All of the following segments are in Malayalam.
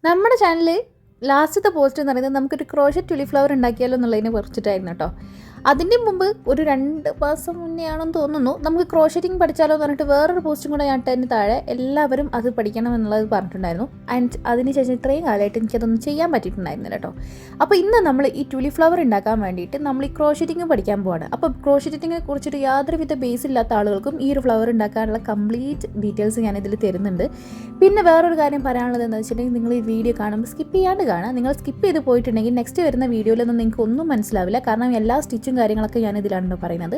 നമ്മുടെ ചാനലിൽ ലാസ്റ്റത്തെ പോസ്റ്റ് എന്ന് പറയുന്നത് നമുക്കൊരു ക്രോഷറ്റ് ട്യൂലിഫ്ലവർ ഉണ്ടാക്കിയാലോ എന്നുള്ളതിനെ കുറിച്ചിട്ടായിരുന്നു കേട്ടോ. അതിൻ്റെ മുമ്പ് ഒരു 2 മാസം മുന്നേ ആണെന്ന് തോന്നുന്നു നമുക്ക് ക്രോഷറ്റിംഗ് പഠിച്ചാലോ എന്ന് പറഞ്ഞിട്ട് വേറൊരു പോസ്റ്റും കൂടെ ഞാൻ ഇട്ടതിന് താഴെ എല്ലാവരും അത് പഠിക്കണം എന്നുള്ളത് പറഞ്ഞിട്ടുണ്ടായിരുന്നു. ആൻഡ് അതിനുശേഷം ഇത്രയും കാലമായിട്ട് എനിക്കതൊന്നും ചെയ്യാൻ പറ്റിയിട്ടുണ്ടായിരുന്നില്ല കേട്ടോ. അപ്പോൾ ഇന്ന് നമ്മൾ ഈ ട്യൂലിഫ്ലവർ ഉണ്ടാക്കാൻ വേണ്ടിയിട്ട് നമ്മൾ ഈ ക്രോഷറ്റിംഗ് പഠിക്കാൻ പോവാണ്. അപ്പോൾ ക്രോഷറ്റിങ്ങിനെ കുറിച്ചിട്ട് യാതൊരുവിധ ബേസ് ഇല്ലാത്ത ആളുകൾക്കും ഈ ഒരു ഫ്ലവർ ഉണ്ടാക്കാനുള്ള കംപ്ലീറ്റ് ഡീറ്റെയിൽസ് ഞാനിതിൽ തരുന്നുണ്ട്. പിന്നെ വേറൊരു കാര്യം പറയാനുള്ളത് എന്താണെന്ന് വെച്ചിട്ടുണ്ടെങ്കിൽ നിങ്ങൾ ഈ വീഡിയോ കാണുമ്പോൾ സ്കിപ്പ് ചെയ്യാണ്ട് കാണാം. നിങ്ങൾ സ്കിപ്പ് ചെയ്ത് പോയിട്ടുണ്ടെങ്കിൽ നെക്സ്റ്റ് വരുന്ന വീഡിയോയിലൊന്നും നിങ്ങൾക്ക് ഒന്നും മനസ്സിലാവില്ല. കാരണം എല്ലാ സ്റ്റിച്ചും കാര്യങ്ങളൊക്കെ ഞാനിതിലാണ് പറയുന്നത്.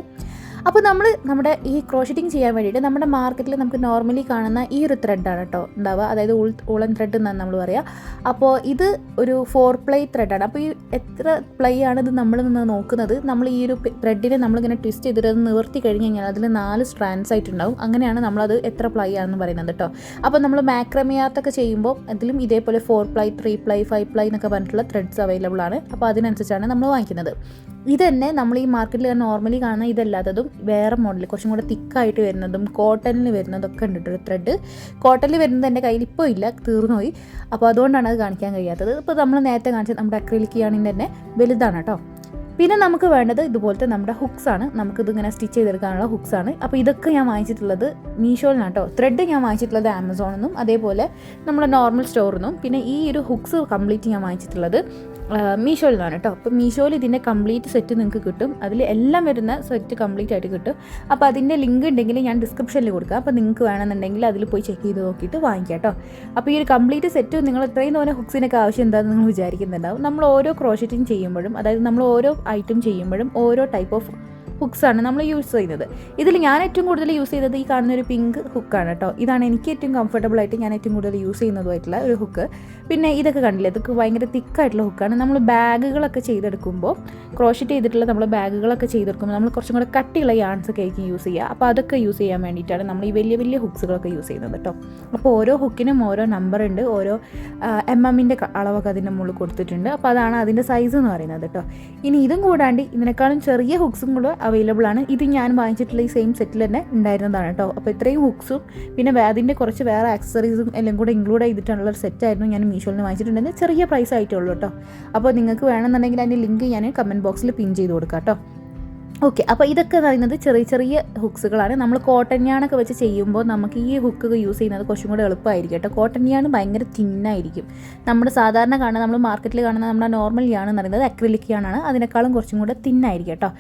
അപ്പോൾ നമ്മുടെ ഈ ക്രോഷറ്റിംഗ് ചെയ്യാൻ വേണ്ടിയിട്ട് നമ്മുടെ മാർക്കറ്റിൽ നമുക്ക് നോർമലി കാണുന്ന ഈ ഒരു ത്രെഡാണ് കേട്ടോ ഉണ്ടാവുക. അതായത് ഉളൻ ത്രെഡ് എന്നാണ് നമ്മൾ പറയുക. അപ്പോൾ ഇത് ഒരു 4 പ്ലൈ ത്രെഡാണ്. അപ്പോൾ ഈ എത്ര പ്ലൈ ആണ് ഇത് നമ്മൾ നിന്ന് നോക്കുന്നത്, നമ്മൾ ഈ ഒരു ത്രെഡിനെ നമ്മളിങ്ങനെ ട്വിസ്റ്റ് ചെയ്തിട്ട് അത് നിവർത്തി കഴിഞ്ഞ് കഴിഞ്ഞാൽ അതിൽ 4 സ്ട്രാൻഡ്സ് ആയിട്ടുണ്ടാവും. അങ്ങനെയാണ് നമ്മളത് എത്ര പ്ലൈ ആണെന്ന് പറയുന്നത് കേട്ടോ. അപ്പോൾ നമ്മൾ മാക്രമിയാത്തൊക്കെ ചെയ്യുമ്പോൾ അതിലും ഇതേപോലെ 4 പ്ലൈ 3 പ്ലൈ 5 പ്ലൈ എന്നൊക്കെ പറഞ്ഞിട്ടുള്ള ത്രെഡ്സ് അവൈലബിൾ ആണ്. അപ്പോൾ അതിനനുസരിച്ചാണ് നമ്മൾ വാങ്ങിക്കുന്നത്. ഇതന്നെ നമ്മൾ ഈ മാർക്കറ്റിൽ നോർമലി കാണുന്ന ഇതല്ലാത്തതും വേറെ മോഡൽ കുറച്ചും കൂടെ തിക്കായിട്ട് വരുന്നതും കോട്ടണിൽ വരുന്നതൊക്കെ ഉണ്ട് ത്രെഡ്. കോട്ടണിൽ വരുന്നത് എൻ്റെ കയ്യിൽ ഇപ്പോൾ ഇല്ല, തീർന്നുപോയി. അപ്പോൾ അതുകൊണ്ടാണ് അത് കാണിക്കാൻ കഴിയാത്തത്. ഇപ്പോൾ നമ്മൾ നേരത്തെ കാണിച്ചത് നമ്മുടെ അക്രിലിക് യാണിൻ്റെ തന്നെ വലുതാണ് കേട്ടോ. പിന്നെ നമുക്ക് വേണ്ടത് ഇതുപോലത്തെ നമ്മുടെ ഹുക്സാണ്. നമുക്കിതിങ്ങനെ സ്റ്റിച്ച് ചെയ്തെടുക്കാനുള്ള ഹുക്സാണ്. അപ്പോൾ ഇതൊക്കെ ഞാൻ വാങ്ങിച്ചിട്ടുള്ളത് മീഷോയിലാണ് കേട്ടോ. ത്രെഡ് ഞാൻ വാങ്ങിച്ചിട്ടുള്ളത് ആമസോണിൽ നിന്നും അതേപോലെ നമ്മുടെ നോർമൽ സ്റ്റോറിൽ നിന്നും. പിന്നെ ഈ ഒരു ഹുക്സ് കംപ്ലീറ്റ് ഞാൻ വാങ്ങിച്ചിട്ടുള്ളത് മീഷോയിൽ നിന്നാണ് കേട്ടോ. അപ്പോൾ മീഷോയിൽ ഇതിൻ്റെ കംപ്ലീറ്റ് സെറ്റ് നിങ്ങൾക്ക് കിട്ടും. അതിൽ എല്ലാം വരുന്ന സെറ്റ് കംപ്ലീറ്റ് ആയിട്ട് കിട്ടും. അപ്പോൾ അതിൻ്റെ ലിങ്ക് ഉണ്ടെങ്കിൽ ഞാൻ ഡിസ്ക്രിപ്ഷനിൽ കൊടുക്കാം. അപ്പോൾ നിങ്ങൾക്ക് വേണമെന്നുണ്ടെങ്കിൽ അതിൽ പോയി ചെക്ക് ചെയ്ത് നോക്കിയിട്ട് വാങ്ങിക്കാം കേട്ടോ. അപ്പോൾ ഈ ഒരു കംപ്ലീറ്റ് സെറ്റ് നിങ്ങൾ ഇത്രയും തോന്നെ ഹുക്സിനൊക്കെ ആവശ്യം എന്താണെന്ന് നിങ്ങൾ വിചാരിക്കുന്നുണ്ടാവും. നമ്മൾ ഓരോ ക്രോഷറ്റിംഗ് ചെയ്യുമ്പോഴും, അതായത് നമ്മൾ ഓരോ ഐറ്റം ചെയ്യുമ്പോഴും ഓരോ ടൈപ്പ് ഓഫ് ഹുക്സാണ് നമ്മൾ യൂസ് ചെയ്യുന്നത്. ഇതിൽ ഞാൻ ഏറ്റവും കൂടുതൽ യൂസ് ചെയ്തത് ഈ കാണുന്നൊരു പിങ്ക് ഹുക്കാണ് കേട്ടോ. ഇതാണ് എനിക്ക് ഏറ്റവും കംഫർട്ടബിൾ ആയിട്ട് ഞാൻ ഏറ്റവും കൂടുതൽ യൂസ് ചെയ്യുന്നതുമായിട്ടുള്ള ഒരു ഹുക്ക്. പിന്നെ ഇതൊക്കെ കണ്ടില്ലേ, ഇതൊക്കെ ഭയങ്കര തിക്കായിട്ടുള്ള ഹുക്കാണ്. നമ്മൾ ബാഗുകളൊക്കെ ചെയ്തെടുക്കുമ്പോൾ, ക്രോഷറ്റ് ചെയ്തിട്ടുള്ള നമ്മൾ ബാഗുകളൊക്കെ ചെയ്തെടുക്കുമ്പോൾ നമ്മൾ കുറച്ചും കൂടെ കട്ടിയുള്ള യാൺസ് ഒക്കെ ആയിരിക്കും യൂസ് ചെയ്യുക. അപ്പോൾ അതൊക്കെ യൂസ് ചെയ്യാൻ വേണ്ടിയിട്ടാണ് നമ്മൾ ഈ വലിയ വലിയ ഹുക്സുകളൊക്കെ യൂസ് ചെയ്യുന്നത് കേട്ടോ. അപ്പോൾ ഓരോ ഹുക്കിനും ഓരോ നമ്പർ ഉണ്ട്, ഓരോ MM-ൻ്റെ അളവൊക്കെ അതിൻ്റെ മുകളിൽ കൊടുത്തിട്ടുണ്ട്. അപ്പോൾ അതാണ് അതിൻ്റെ സൈസ് എന്ന് പറയുന്നത് കേട്ടോ. ഇനി ഇതും കൂടാണ്ട് ഇതിനേക്കാളും ചെറിയ ഹുക്സും കൂടെ അവൈലബിൾ ആണ്. ഇത് ഞാൻ വാങ്ങിച്ചിട്ടുള്ള ഈ സെയിം സെറ്റിൽ തന്നെ ഉണ്ടായിരുന്നതാണ് കേട്ടോ. അപ്പോൾ ഇത്രയും ഹുക്സും പിന്നെ അതിൻ്റെ കുറച്ച് വേറെ ആക്സസറീസും എല്ലാം കൂടെ ഇൻക്ലൂഡ് ചെയ്തിട്ടുള്ള ഒരു സെറ്റായിരുന്നു ഞാൻ മീഷോയിൽ നിന്ന് വാങ്ങിച്ചിട്ടുണ്ടെങ്കിൽ. ചെറിയ പ്രൈസ് ആയിട്ടുള്ളൂ കേട്ടോ. അപ്പോൾ നിങ്ങൾക്ക് വേണമെന്നുണ്ടെങ്കിൽ അതിൻ്റെ ലിങ്ക് ഞാൻ കമൻറ്റ് ബോക്സിൽ പിൻ ചെയ്ത് കൊടുക്കാം കേട്ടോ. ഓക്കെ, അപ്പോൾ ഇതൊക്കെ പറയുന്നത് ചെറിയ ചെറിയ ഹുക്സുകളാണ്. നമ്മൾ കോട്ടൺ യാണൊക്കെ വെച്ച് ചെയ്യുമ്പോൾ നമുക്ക് ഈ ഹുക്ക് യൂസ് ചെയ്യുന്നത് കുറച്ചും കൂടെ എളുപ്പമായിരിക്കും കേട്ടോ. കോട്ടൺ യാണ് ഭയങ്കര തിന്നായിരിക്കും. നമ്മുടെ സാധാരണ കാണുന്ന നമ്മൾ മാർക്കറ്റിൽ കാണുന്ന നമ്മുടെ നോർമൽ യാണെന്ന് പറയുന്നത് അക്രിലിക് യാണാണ്. അതിനേക്കാളും കുറച്ചും കൂടെ തിന്നായിരിക്കും കേട്ടോ.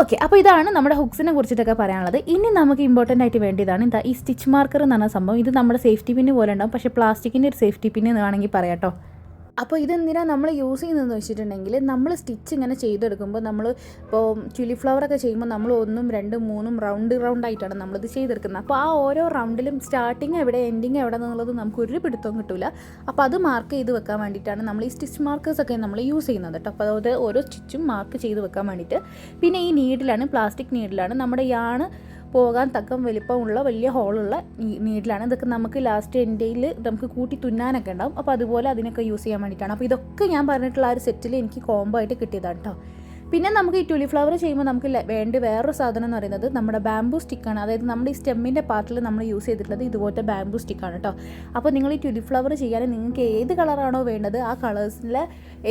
ഓക്കെ, അപ്പോൾ ഇതാണ് നമ്മുടെ ഹുക്സിനെ കുറിച്ചിട്ടൊക്കെ പറയാനുള്ളത്. ഇനി നമുക്ക് ഇമ്പോർട്ടൻ്റ് ആയിട്ട് വേണ്ടിയതാണ് എന്താ ഈ സ്റ്റിച്ച് മാർക്കർ എന്ന് പറഞ്ഞ സംഭവം. ഇത് നമ്മുടെ സേഫ്റ്റി പിന്ന് പോലെ ഉണ്ടാവും, പക്ഷേ പ്ലാസ്റ്റിക്കിൻ്റെ ഒരു സേഫ്റ്റി പിന്ന് വേണമെങ്കിൽ പറയാം കേട്ടോ. അപ്പോൾ ഇതെന്തിനാണ് നമ്മൾ യൂസ് ചെയ്യുന്നതെന്ന് വെച്ചിട്ടുണ്ടെങ്കിൽ, നമ്മൾ സ്റ്റിച്ച് ഇങ്ങനെ ചെയ്തെടുക്കുമ്പോൾ നമ്മൾ ഇപ്പോൾ ട്യൂലിഫ്ലവറൊക്കെ ചെയ്യുമ്പോൾ നമ്മൾ 1, 2, 3 റൗണ്ടായിട്ടാണ് നമ്മളിത് ചെയ്തെടുക്കുന്നത്. അപ്പോൾ ആ ഓരോ റൗണ്ടിലും സ്റ്റാർട്ടിങ് എവിടെ എൻഡിങ് എവിടെ എന്നുള്ളത് നമുക്കൊരു പിടുത്തവും കിട്ടില്ല. അപ്പോൾ അത് മാർക്ക് ചെയ്ത് വെക്കാൻ വേണ്ടിയിട്ടാണ് നമ്മൾ ഈ സ്റ്റിച്ച് മാർക്കേഴ്സൊക്കെ നമ്മൾ യൂസ് ചെയ്യുന്നത് കേട്ടോ. അപ്പോൾ അതായത് ഓരോ സ്റ്റിച്ചും മാർക്ക് ചെയ്ത് വെക്കാൻ വേണ്ടിയിട്ട്. പിന്നെ ഈ നീഡിലാണ്, പ്ലാസ്റ്റിക് നീഡിലാണ്, നമ്മുടെ യാണ് പോകാൻ തക്കം വലിപ്പമുള്ള വലിയ ഹോളുള്ള നീഡിലാണ്. ഇതൊക്കെ നമുക്ക് ലാസ്റ്റ് എൻഡേയിൽ നമുക്ക് കൂട്ടി തുന്നാനൊക്കെ ഉണ്ടാവും. അപ്പോൾ അതുപോലെ അതിനൊക്കെ യൂസ് ചെയ്യാൻ വേണ്ടിയിട്ടാണ്. അപ്പോൾ ഇതൊക്കെ ഞാൻ പറഞ്ഞിട്ടുള്ള ആ ഒരു സെറ്റിൽ എനിക്ക് കോംബോ ആയിട്ട് കിട്ടിയതാണ് കേട്ടോ. പിന്നെ നമുക്ക് ഈ ട്യൂലിഫ്ലവർ ചെയ്യുമ്പോൾ നമുക്ക് വേണ്ട വേറൊരു സാധനം എന്ന് പറയുന്നത് നമ്മുടെ ബാംബൂ സ്റ്റിക്കാണ്. അതായത് നമ്മുടെ ഈ സ്റ്റെമ്മിൻ്റെ പാർട്ടിൽ നമ്മൾ യൂസ് ചെയ്തിട്ടുള്ളത് ഇതുപോലത്തെ ബാംബൂ സ്റ്റിക്കാണ് കേട്ടോ. അപ്പോൾ നിങ്ങൾ ഈ ട്യൂലിഫ്ലവർ ചെയ്യാൻ നിങ്ങൾക്ക് ഏത് കളറാണോ വേണ്ടത് ആ കളേഴ്സിലെ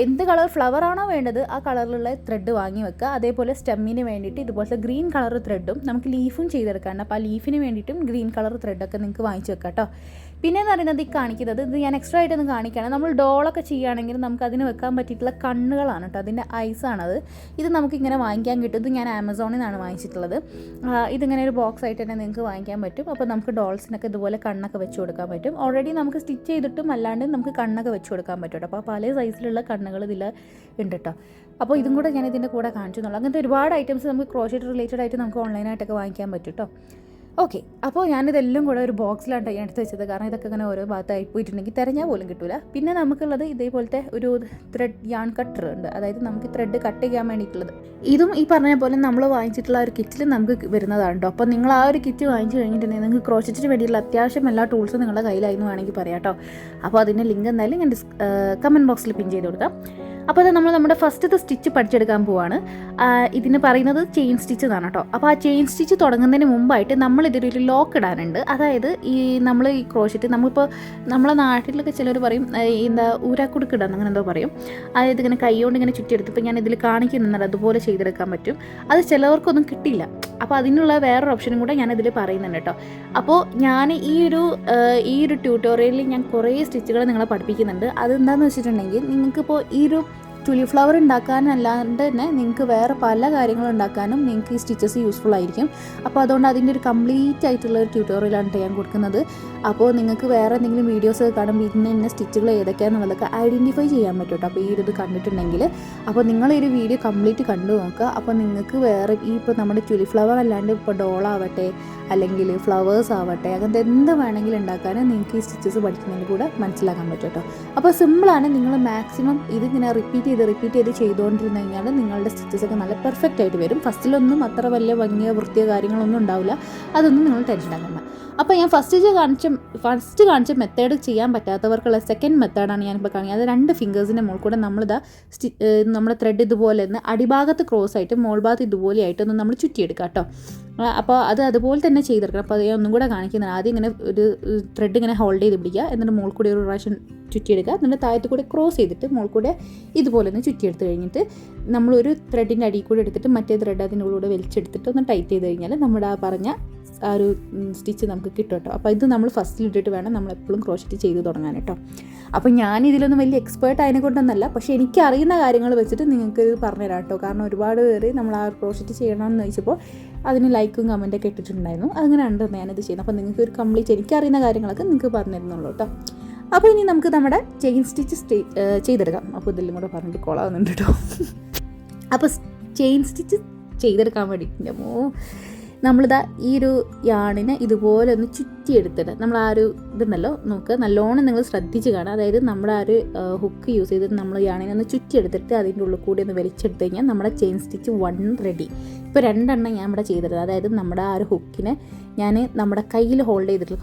എന്ത് കളർ ഫ്ലവർ ആണോ വേണ്ടത് ആ കളറിലുള്ള ത്രെഡ് വാങ്ങി വെക്കുക. അതേപോലെ സ്റ്റെമ്മിന് വേണ്ടിയിട്ട് ഇതുപോലത്തെ ഗ്രീൻ കളർ ത്രെഡും നമുക്ക് ലീഫും ചെയ്തെടുക്കാറുണ്ട്. അപ്പോൾ ആ ലീഫിന് വേണ്ടിയിട്ടും ഗ്രീൻ കളർ ത്രെഡൊക്കെ നിങ്ങൾക്ക് വാങ്ങിച്ച് വെക്കാം കേട്ടോ. പിന്നെയെന്ന് പറയുന്നത് ഈ കാണിക്കുന്നത്, ഇത് ഞാൻ എക്സ്ട്രാ ആയിട്ടൊന്ന് കാണിക്കുകയാണ്. നമ്മൾ ഡോളൊക്കെ ചെയ്യുകയാണെങ്കിൽ നമുക്ക് അതിന് വെക്കാൻ പറ്റിയിട്ടുള്ള കണ്ണുകളാണ് കേട്ടോ, അതിൻ്റെ ഐസാണത്. ഇത് നമുക്കിങ്ങനെ വാങ്ങിക്കാൻ കിട്ടും. ഇത് ഞാൻ ആമസോണിൽ നിന്നാണ് വാങ്ങിച്ചിട്ടുള്ളത്. ഇതിങ്ങനെ ഒരു ബോക്സ് ആയിട്ട് തന്നെ നിങ്ങൾക്ക് വാങ്ങിക്കാൻ പറ്റും. അപ്പോൾ നമുക്ക് ഡോൾസിനൊക്കെ ഇതുപോലെ കണ്ണൊക്കെ വെച്ച് കൊടുക്കാൻ പറ്റും. ഓൾറെഡി നമുക്ക് സ്റ്റിച്ച് ചെയ്തിട്ടും അല്ലാണ്ട് നമുക്ക് കണ്ണൊക്കെ വെച്ച് കൊടുക്കാൻ പറ്റും കേട്ടോ. അപ്പോൾ പല സൈസിലുള്ള കണ്ണുകൾ ഇതിൽ ഉണ്ട് കേട്ടോ. അപ്പോൾ ഇതും കൂടെ ഞാൻ ഇതിൻ്റെ കൂടെ കാണിച്ചു എന്നുള്ളൂ. അങ്ങനത്തെ ഒരുപാട് ഐറ്റംസ് നമുക്ക് ക്രോഷറ്റ് റിലേറ്റഡ് ആയിട്ട് നമുക്ക് ഓൺലൈനായിട്ടൊക്കെ വാങ്ങിക്കാൻ പറ്റും കേട്ടോ. ഓക്കെ, അപ്പോൾ ഞാനിതെല്ലാം കൂടെ ഒരു ബോക്സിലാണ് ഞാൻ എടുത്ത് വെച്ചത്. കാരണം ഇതൊക്കെ ഇങ്ങനെ ഓരോ ഭാഗത്തായി പോയിട്ടുണ്ടെങ്കിൽ തിരഞ്ഞാൽ പോലും കിട്ടില്ല. പിന്നെ നമുക്കുള്ളത് ഇതേപോലത്തെ ഒരു ത്രെഡ് യാൺ കട്ടർ ഉണ്ട്. അതായത് നമുക്ക് ത്രെഡ് കട്ട് ചെയ്യാൻ വേണ്ടിയിട്ടുള്ളത്. ഇതും ഈ പറഞ്ഞ പോലെ നമ്മൾ വാങ്ങിച്ചിട്ടുള്ള ഒരു കിറ്റിൽ നമുക്ക് വരുന്നതാണ് കേട്ടോ. അപ്പോൾ നിങ്ങൾ ആ ഒരു കിറ്റ് വാങ്ങിച്ച് കഴിഞ്ഞിട്ടുണ്ടെങ്കിൽ നിങ്ങൾക്ക് ക്രോഷറ്റിന് വേണ്ടിയിട്ടുള്ള അത്യാവശ്യം എല്ലാ ടൂൾസും നിങ്ങളുടെ കയ്യിലായിരുന്നു വേണമെങ്കിൽ പറയാം കേട്ടോ. അപ്പോൾ അതിൻ്റെ ലിങ്ക് എന്തായാലും ഞാൻ കമൻറ്റ് ബോക്സിൽ പിൻ ചെയ്ത് കൊടുക്കാം. അപ്പോൾ അത് നമ്മൾ നമ്മുടെ ഫസ്റ്റത്തെ സ്റ്റിച്ച് പഠിച്ചെടുക്കാൻ പോവാണ്. ഇതിന് പറയുന്നത് ചെയിൻ സ്റ്റിച്ച് എന്നാണ് കേട്ടോ. അപ്പോൾ ആ ചെയിൻ സ്റ്റിച്ച് തുടങ്ങുന്നതിന് മുമ്പായിട്ട് നമ്മൾ ഇതിലൊരു ലോക്ക് ഇടാനുണ്ട്. അതായത് നമ്മൾ ഈ ക്രോഷറ്റ് നമ്മളിപ്പോൾ നമ്മളെ നാട്ടിലൊക്കെ ചിലർ പറയും എന്താ ഊരാക്കുടുക്ക് ഇടാന്ന് അങ്ങനെ എന്തോ പറയും. അതായത് ഇങ്ങനെ കൈകൊണ്ട് ഇങ്ങനെ ചുറ്റിയെടുത്ത് ഞാൻ ഇതിൽ കാണിക്കുന്നുണ്ട് അതുപോലെ ചെയ്തെടുക്കാൻ പറ്റും. അത് ചിലവർക്കൊന്നും കിട്ടില്ല. അപ്പോൾ അതിനുള്ള വേറൊരു ഓപ്ഷനും കൂടെ ഞാനിതിൽ പറയുന്നുണ്ട് കേട്ടോ. അപ്പോൾ ഞാൻ ഈ ഒരു ട്യൂട്ടോറിയലിൽ ഞാൻ കുറേ സ്റ്റിച്ചുകൾ നിങ്ങളെ പഠിപ്പിക്കുന്നുണ്ട്. അതെന്താണെന്ന് വെച്ചിട്ടുണ്ടെങ്കിൽ നിങ്ങൾക്കിപ്പോൾ ഈ ഒരു ടുലി ഫ്ലവർ ഉണ്ടാക്കാനല്ലാണ്ട് തന്നെ നിങ്ങൾക്ക് വേറെ പല കാര്യങ്ങളും ഉണ്ടാക്കാനും നിങ്ങൾക്ക് ഈ സ്റ്റിച്ചസ് യൂസ്ഫുൾ ആയിരിക്കും. അപ്പോൾ അതുകൊണ്ട് അതിൻ്റെ ഒരു കംപ്ലീറ്റ് ആയിട്ടുള്ള ഒരു ട്യൂട്ടോറിയലാണ് ഞാൻ കൊടുക്കുന്നത്. അപ്പോൾ നിങ്ങൾക്ക് വേറെ എന്തെങ്കിലും വീഡിയോസ് കാണുമ്പോൾ ഇന്ന സ്റ്റിച്ചുകൾ ഏതൊക്കെയാണെന്നുള്ളതൊക്കെ ഐഡൻറ്റിഫൈ ചെയ്യാൻ പറ്റും കേട്ടോ. അപ്പോൾ ഈ ഒരു ഇത് കണ്ടിട്ടുണ്ടെങ്കിൽ അപ്പോൾ നിങ്ങൾ ഈ ഒരു വീഡിയോ കംപ്ലീറ്റ് കണ്ടു നോക്കുക. അപ്പോൾ നിങ്ങൾക്ക് വേറെ ഇപ്പോൾ നമ്മുടെ ടുലി ഫ്ലവർ അല്ലാണ്ട് ഇപ്പോൾ ഡോളാവട്ടെ അല്ലെങ്കിൽ ഫ്ലവേഴ്സ് ആവട്ടെ അങ്ങനത്തെ എന്ത് വേണമെങ്കിലും ഉണ്ടാക്കാനും നിങ്ങൾക്ക് ഈ സ്റ്റിച്ചസ് പഠിക്കുന്നതിൽ കൂടെ മനസ്സിലാക്കാൻ പറ്റും കേട്ടോ. അപ്പോൾ സിമ്പിളാണ്. നിങ്ങൾ മാക്സിമം ഇതിങ്ങനെ റിപ്പീറ്റ് ചെയ്ത് ചെയ്തുകൊണ്ടിരുന്നു കഴിഞ്ഞാൽ നിങ്ങളുടെ സ്റ്റിച്ചസൊക്കെ നല്ല പെർഫെക്റ്റ് ആയിട്ട് വരും. ഫസ്റ്റിലൊന്നും അത്ര വലിയ ഭംഗിയോ വൃത്തിയോ കാര്യങ്ങളൊന്നും ഉണ്ടാവില്ല. അതൊന്നും നിങ്ങൾ ടെൻഷൻ ആക്കണ്ട. അപ്പോൾ ഞാൻ ഫസ്റ്റ് കാണിച്ച മെത്തേഡ് ചെയ്യാൻ പറ്റാത്തവർക്കുള്ള സെക്കൻഡ് മെത്തേഡാണ് ഞാനിപ്പോൾ കാണിക്കുന്നത്. അത് 2 ഫിംഗേഴ്സിൻ്റെ മുകളിൽ കൂടെ നമ്മളിതാ നമ്മുടെ ത്രെഡ് ഇതുപോലെ ഒന്ന് അടിഭാഗത്ത് ക്രോസ് ആയിട്ട് മോൾ ഭാഗത്ത് ഇതുപോലെയായിട്ടൊന്ന് നമ്മൾ ചുറ്റിയെടുക്കാം കേട്ടോ. അപ്പോൾ അതുപോലെ തന്നെ ചെയ്തെടുക്കണം. അപ്പോൾ അത് ഞാൻ ഒന്നും കൂടെ കാണിക്കുന്നത്. ആദ്യം ഇങ്ങനെ ഒരു ത്രെഡ് ഇങ്ങനെ ഹോൾഡ് ചെയ്ത് പിടിക്കുക. എന്നിട്ട് മുകളിൽ കൂടി ഒരു പ്രാവശ്യം ചുറ്റിയെടുക്കുക. എന്നിട്ട് താഴത്ത് കൂടെ ക്രോസ് ചെയ്തിട്ട് മുകളിൽ കൂടെ ഇതുപോലെ ഒന്ന് ചുറ്റിയെടുത്ത് കഴിഞ്ഞിട്ട് നമ്മളൊരു ത്രെഡിൻ്റെ അടിയിൽ കൂടെ എടുത്തിട്ട് മറ്റേ ത്രെഡ് അതിൻ്റെ കൂടെ വലിച്ചെടുത്തിട്ട് ഒന്ന് ടൈറ്റ് ചെയ്ത് കഴിഞ്ഞാൽ നമ്മുടെ ആ പറഞ്ഞ ആ ഒരു സ്റ്റിച്ച് നമുക്ക് കിട്ടും കേട്ടോ. അപ്പോൾ ഇത് നമ്മൾ ഫസ്റ്റിലിട്ടിട്ട് വേണം നമ്മളെപ്പോഴും ക്രോഷറ്റ് ചെയ്ത് തുടങ്ങാൻ കേട്ടോ. അപ്പോൾ ഞാൻ ഇതിലൊന്നും വലിയ എക്സ്പേർട്ട് അതിനെ കൊണ്ടൊന്നല്ല, പക്ഷേ എനിക്ക് അറിയുന്ന കാര്യങ്ങൾ വെച്ചിട്ട് നിങ്ങൾക്ക് ഇത് പറഞ്ഞുതരാം കേട്ടോ. കാരണം ഒരുപാട് പേര് നമ്മൾ ആ ക്രോഷറ്റ് ചെയ്യണമെന്ന് ചോദിച്ചപ്പോൾ അതിന് ലൈക്കും കമൻറ്റൊക്കെ ഇട്ടിട്ടുണ്ടായിരുന്നു. അങ്ങനെ ഉണ്ടെന്ന് ഞാനിത് ചെയ്യുന്നത്. അപ്പോൾ നിങ്ങൾക്ക് ഒരു കംപ്ലീറ്റ് എനിക്കറിയുന്ന കാര്യങ്ങളൊക്കെ നിങ്ങൾക്ക് പറഞ്ഞു തരുന്നുള്ളൂ കേട്ടോ. അപ്പോൾ ഇനി നമുക്ക് നമ്മുടെ ചെയിൻ സ്റ്റിച്ച് ചെയ്തെടുക്കാം. അപ്പോൾ ഇതെല്ലാം കൂടെ പറഞ്ഞിട്ട് കൊളാവുന്നുണ്ട് കേട്ടോ. അപ്പോൾ ചെയിൻ സ്റ്റിച്ച് ചെയ്തെടുക്കാൻ വേണ്ടിയിട്ട് നമ്മളിതാ ഈ ഒരു യാണിനെ ഇതുപോലെ ഒന്ന് ചുറ്റിയെടുത്തിട്ട് നമ്മൾ ആ ഒരു ഇതുണ്ടല്ലോ നോക്കുക, നല്ലോണം നിങ്ങൾ ശ്രദ്ധിച്ച് കാണുക. അതായത് നമ്മുടെ ആ ഒരു ഹുക്ക് യൂസ് ചെയ്തിട്ട് നമ്മൾ യാണിനെ ഒന്ന് ചുറ്റിയെടുത്തിട്ട് അതിൻ്റെ ഉള്ളിൽ കൂടി ഒന്ന് വലിച്ചെടുത്ത് കഴിഞ്ഞാൽ നമ്മുടെ ചെയിൻ സ്റ്റിച്ച് 1 റെഡി. ഇപ്പോൾ 2 എണ്ണം ഞാൻ ഇവിടെ ചെയ്തിരുന്നത്. അതായത് നമ്മുടെ ആ ഒരു ഹുക്കിനെ ഞാൻ നമ്മുടെ കയ്യിൽ ഹോൾഡ്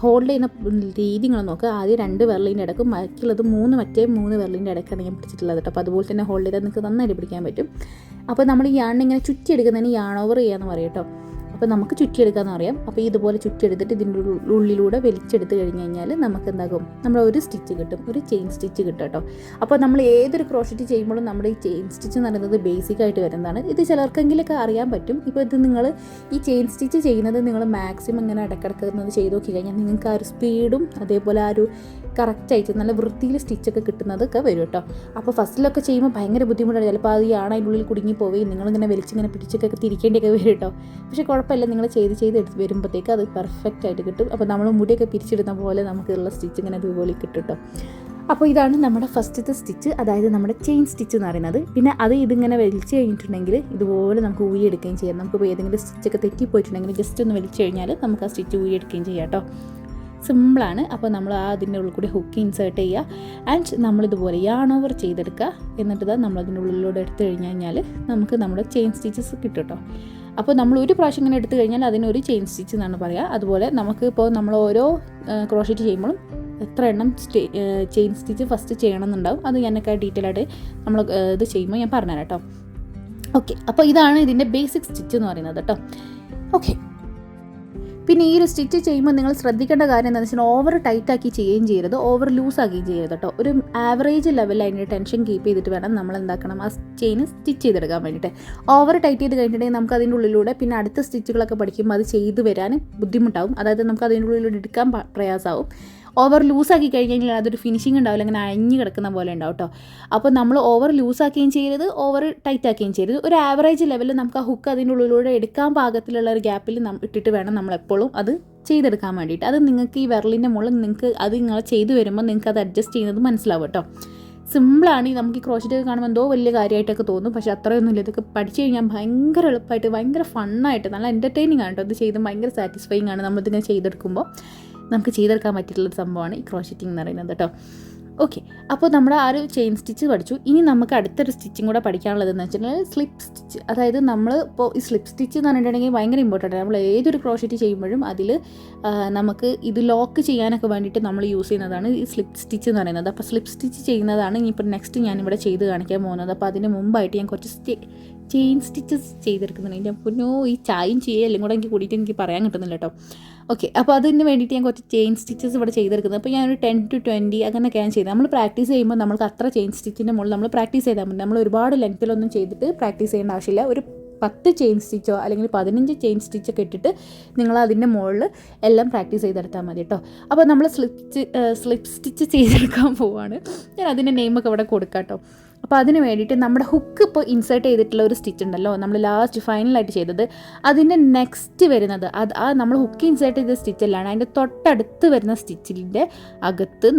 ചെയ്യുന്ന രീതി നിങ്ങൾ നോക്കുക. ആദ്യം 2 വിരലിൻ്റെ ഇടക്കും ബാക്കിയുള്ളത് മറ്റേ 3 വിരലിൻ്റെ ഇടയ്ക്കാണ് ഞാൻ പിടിച്ചിട്ടുള്ളത് കേട്ടോ. അപ്പോൾ അതുപോലെ തന്നെ ഹോൾഡ് ചെയ്താൽ നിങ്ങൾക്ക് നന്നായിട്ട് പിടിക്കാൻ പറ്റും. അപ്പോൾ നമ്മൾ ഈ യാണിങ്ങനെ ചുറ്റിയെടുക്കുന്നതിന് യാൺ ഓവർ ചെയ്യാമെന്ന് പറയും കേട്ടോ. അപ്പോൾ നമുക്ക് ചുറ്റിയെടുക്കാമെന്ന് അറിയാം. അപ്പോൾ ഇതുപോലെ ചുറ്റിയെടുത്തിട്ട് ഇതിൻ്റെ ഉള്ളിലൂടെ വലിച്ചെടുത്ത് കഴിഞ്ഞ് കഴിഞ്ഞാൽ നമുക്ക് എന്താകും, നമ്മുടെ ഒരു സ്റ്റിച്ച് കിട്ടും, ഒരു ചെയിൻ സ്റ്റിച്ച് കിട്ടും കേട്ടോ. അപ്പോൾ നമ്മൾ ഏതൊരു ക്രോഷറ്റ് ചെയ്യുമ്പോഴും നമ്മുടെ ഈ ചെയിൻ സ്റ്റിച്ച് എന്ന് പറയുന്നത് ബേസിക്കായിട്ട് വരുന്നതാണ്. ഇത് ചിലർക്കെങ്കിലൊക്കെ അറിയാൻ പറ്റും. ഇപ്പോൾ ഇത് നിങ്ങൾ ഈ ചെയിൻ സ്റ്റിച്ച് ചെയ്യുന്നത് നിങ്ങൾ മാക്സിമം ഇങ്ങനെ ഇടക്കിടക്കുന്നത് ചെയ്ത് നോക്കി കഴിഞ്ഞാൽ നിങ്ങൾക്ക് ആ ഒരു സ്പീഡും അതേപോലെ ആ ഒരു കറക്റ്റായിട്ട് നല്ല വൃത്തിയിൽ സ്റ്റിച്ചൊക്കെ കിട്ടുന്നതൊക്കെ വരും കേട്ടോ. അപ്പോൾ ഫസ്റ്റിലൊക്കെ ചെയ്യുമ്പോൾ ഭയങ്കര ബുദ്ധിമുട്ടാണ്. ചിലപ്പോൾ അത് യാണ് അതിൻ്റെ ഉള്ളിൽ കുടുങ്ങി പോവുകയും നിങ്ങളിങ്ങനെ വലിച്ചിങ്ങനെ പിടിച്ചൊക്കെ തിരിക്കേണ്ടിയൊക്കെ വരും കേട്ടോ. പക്ഷേ കുഴപ്പമില്ല, നിങ്ങൾ ചെയ്ത് വരുമ്പോഴത്തേക്ക് അത് പെർഫെക്റ്റ് ആയിട്ട് കിട്ടും. അപ്പോൾ നമ്മൾ മുടിയൊക്കെ പിരിച്ചിടുന്ന പോലെ നമുക്കുള്ള സ്റ്റിച്ച് ഇങ്ങനെ ഇതുപോലെ കിട്ടും കേട്ടോ. അപ്പോൾ ഇതാണ് നമ്മുടെ ഫസ്റ്റത്തെ സ്റ്റിച്ച്, അതായത് നമ്മുടെ ചെയിൻ സ്റ്റിച്ച് എന്ന് പറയുന്നത്. പിന്നെ ഇതിങ്ങനെ വലിച്ചു കഴിഞ്ഞിട്ടുണ്ടെങ്കിൽ ഇതുപോലെ നമുക്ക് ഊരിയെടുക്കുകയും ചെയ്യാം. നമുക്കിപ്പോൾ ഏതെങ്കിലും സ്റ്റിച്ചൊക്കെ തെറ്റിപ്പോയിട്ടുണ്ടെങ്കിൽ ജസ്റ്റ് ഒന്ന് വലിച്ചു കഴിഞ്ഞാൽ നമുക്ക് ആ സ്റ്റിച്ച് ഊരിയെടുക്കുകയും ചെയ്യാം കേട്ടോ. സിമ്പിളാണ്. അപ്പോൾ നമ്മൾ അതിൻ്റെ ഉള്ളിൽ കൂടി ഹുക്ക് ഇൻസേർട്ട് ചെയ്യുക ആൻഡ് നമ്മളിതുപോലെ യാൺ ഓവർ ചെയ്തെടുക്കുക. എന്നിട്ട് നമ്മളതിൻ്റെ ഉള്ളിലൂടെ എടുത്തു കഴിഞ്ഞാൽ നമുക്ക് നമ്മുടെ ചെയിൻ സ്റ്റിച്ചസ് കിട്ടും കേട്ടോ. അപ്പോൾ നമ്മൾ ഒരു പ്രാവശ്യം ഇങ്ങനെ എടുത്തു കഴിഞ്ഞാൽ അതിനൊരു ചെയിൻ സ്റ്റിച്ച് എന്നാണ് പറയുക. അതുപോലെ നമുക്ക് ഇപ്പോൾ നമ്മൾ ഓരോ ക്രോഷറ്റ് ചെയ്യുമ്പോഴും എത്ര എണ്ണം ചെയിൻ സ്റ്റിച്ച് ഫസ്റ്റ് ചെയ്യണമെന്നുണ്ടാവും. അത് ഞാനൊക്കെ ഡീറ്റെയിൽ ആയിട്ട് നമ്മൾ ഇത് ചെയ്യുമ്പോൾ ഞാൻ പറഞ്ഞുതരാം കേട്ടോ. ഓക്കെ, അപ്പോൾ ഇതാണ് ഇതിൻ്റെ ബേസിക് സ്റ്റിച്ച് എന്ന് പറയുന്നത് കേട്ടോ. ഓക്കെ, പിന്നെ ഈ ഒരു സ്റ്റിച്ച് ചെയ്യുമ്പോൾ നിങ്ങൾ ശ്രദ്ധിക്കേണ്ട കാര്യം എന്താണെന്ന് വെച്ചാൽ ഓവർ ടൈറ്റാക്കി ചെയ്യുകയും ചെയ്യരുത്, ഓവർ ലൂസാക്കുകയും ചെയ്യരുത് കേട്ടോ. ഒരു ആവറേജ് ലെവലിൽ അതിൻ്റെ ടെൻഷൻ കീപ്പ് ചെയ്തിട്ട് വേണം നമ്മൾ എന്താക്കണം ആ ചെയിൻ സ്റ്റിച്ച് ചെയ്തെടുക്കാൻ വേണ്ടിയിട്ട്. ഓവർ ടൈറ്റ് ചെയ്ത് കഴിഞ്ഞിട്ടുണ്ടെങ്കിൽ നമുക്ക് അതിൻ്റെ ഉള്ളിലൂടെ പിന്നെ അടുത്ത സ്റ്റിച്ചുകളൊക്കെ പഠിക്കുമ്പോൾ അത് ചെയ്ത് വരാൻ ബുദ്ധിമുട്ടാവും. അതായത് നമുക്ക് അതിൻ്റെ ഉള്ളിലൂടെ എടുക്കാൻ പ്രയാസമാവും. ഓവർ ലൂസാക്കി കഴിഞ്ഞ് കഴിഞ്ഞാൽ അതൊരു ഫിനിഷിംഗ് ഉണ്ടാവില്ല, അങ്ങനെ അഴിഞ്ഞ് കിടക്കുന്ന പോലെ ഉണ്ടാവും കേട്ടോ. അപ്പോൾ നമ്മൾ ഓവർ ലൂസാക്കുകയും ചെയ്യരുത്, ഓവർ ടൈറ്റ് ആക്കുകയും ചെയ്യരുത്. ഒരു ആവറേജ് ലെവലിൽ നമുക്ക് ആ ഹുക്ക് അതിൻ്റെ ഉള്ളിലൂടെ എടുക്കാൻ പാകത്തിലുള്ള ഒരു ഗ്യാപ്പിൽ ഇട്ടിട്ട് വേണം നമ്മളെപ്പോഴും അത് ചെയ്തെടുക്കാൻ വേണ്ടിയിട്ട്. അത് നിങ്ങൾക്ക് ഈ വിരലിൻ്റെ മുകളിൽ നിങ്ങൾക്ക് അത് നിങ്ങൾ ചെയ്ത് വരുമ്പോൾ നിങ്ങൾക്ക് അത് അഡ്ജസ്റ്റ് ചെയ്യുന്നത് മനസ്സിലാവും കേട്ടോ. സിമ്പിളാണ്. നമുക്ക് ഈ ക്രോഷറ്റ് കാണുമ്പോൾ എന്തോ വലിയ കാര്യമായിട്ടൊക്കെ തോന്നും, പക്ഷേ അത്രയൊന്നുമില്ല. ഇതൊക്കെ പഠിച്ചു കഴിഞ്ഞാൽ ഭയങ്കര എളുപ്പമായിട്ട് ഭയങ്കര ഫണ്ണായിട്ട് നല്ല എൻ്റർടൈനിങ് ആണ് കേട്ടോ. ഇത് ചെയ്ത് ഭയങ്കര സാറ്റിസ്ഫൈങ് ആണ്. നമ്മളിതിങ്ങനെ ചെയ്തെടുക്കുമ്പോൾ നമുക്ക് ചെയ്തെടുക്കാൻ പറ്റിയിട്ടുള്ളൊരു സംഭവമാണ് ഈ ക്രോഷറ്റിംഗ് എന്ന് പറയുന്നത് കേട്ടോ. ഓക്കെ, അപ്പോൾ നമ്മുടെ ആ ഒരു ചെയിൻ സ്റ്റിച്ച് പഠിച്ചു. ഇനി നമുക്ക് അടുത്തൊരു സ്റ്റിച്ചും കൂടെ പഠിക്കാനുള്ളതെന്ന് വെച്ചിട്ടുണ്ടെങ്കിൽ സ്ലിപ്പ് സ്റ്റിച്ച്. അതായത് നമ്മൾ ഇപ്പോൾ ഈ സ്ലിപ്പ് സ്റ്റിച്ച് എന്ന് പറഞ്ഞിട്ടുണ്ടെങ്കിൽ ഭയങ്കര ഇമ്പോർട്ടൻ്റ് ആണ്. നമ്മൾ ഏതൊരു ക്രോഷറ്റ് ചെയ്യുമ്പോഴും അതിൽ നമുക്ക് ഇത് ലോക്ക് ചെയ്യാനൊക്കെ വേണ്ടിയിട്ട് നമ്മൾ യൂസ് ചെയ്യുന്നതാണ് ഈ സ്ലിപ്പ് സ്റ്റിച്ച് എന്ന് പറയുന്നത്. അപ്പോൾ സ്ലിപ്പ് സ്റ്റിച്ച് ചെയ്യുന്നതാണ് ഇനിയിപ്പോൾ നെക്സ്റ്റ് ഞാനിവിടെ ചെയ്ത് കാണിക്കാൻ പോകുന്നത്. അപ്പോൾ അതിന് മുമ്പായിട്ട് ഞാൻ കുറച്ച് ചെയിൻ സ്റ്റിച്ചസ് ചെയ്തെടുക്കുന്നുണ്ട്. എൻ്റെ പൊന്നോ, ഈ ചായയും ചെയ്യലും കൂടെ എനിക്ക് കൂടിയിട്ട് എനിക്ക് പറയാൻ കിട്ടുന്നില്ല കേട്ടോ. ഓക്കെ, അപ്പോൾ അതിന് വേണ്ടിയിട്ട് ഞാൻ കുറച്ച് ചെയിൻ സ്റ്റിച്ചസ് ഇവിടെ ചെയ്തെടുക്കുന്നത്. അപ്പോൾ ഞാനൊരു 10 to 20 അങ്ങനെയൊക്കെ ഞാൻ ചെയ്തത്. നമ്മൾ പ്രാക്ടീസ് ചെയ്യുമ്പോൾ നമുക്ക് അത്ര ചെയിൻ സ്റ്റിച്ചിൻ്റെ മുകളിൽ നമ്മൾ പ്രാക്ടീസ് ചെയ്താൽ മതി. നമ്മൾ ഒരുപാട് ലെങ്ത്തിലൊന്നും ചെയ്തിട്ട് പ്രാക്ടീസ് ചെയ്യേണ്ട ആവശ്യമില്ല. ഒരു 10 ചെയിൻ സ്റ്റിച്ചോ അല്ലെങ്കിൽ 15 ചെയിൻ സ്റ്റിച്ചൊക്കെ ഇട്ടിട്ട് നിങ്ങൾ അതിൻ്റെ മുകളിൽ എല്ലാം പ്രാക്ടീസ് ചെയ്തെടുത്താൽ മതി കേട്ടോ. അപ്പോൾ നമ്മൾ സ്ലിപ്പ് സ്റ്റിച്ച് ചെയ്തെടുക്കാൻ പോവുകയാണ്. ഞാൻ അതിൻ്റെ നെയിമൊക്കെ ഇവിടെ കൊടുക്കാം കേട്ടോ. അപ്പോൾ അതിന് വേണ്ടിയിട്ട് നമ്മുടെ ഹുക്ക് ഇപ്പോൾ ഇൻസേർട്ട് ചെയ്തിട്ടുള്ള ഒരു സ്റ്റിച്ച് ഉണ്ടല്ലോ, നമ്മൾ ലാസ്റ്റ് ഫൈനലായിട്ട് ചെയ്തത്, അതിൻ്റെ നെക്സ്റ്റ് വരുന്നത് നമ്മൾ ഹുക്ക് ഇൻസേർട്ട് ചെയ്ത സ്റ്റിച്ചല്ലാണ്, അതിൻ്റെ തൊട്ടടുത്ത് വരുന്ന സ്റ്റിച്ചിൻ്റെ അകത്ത്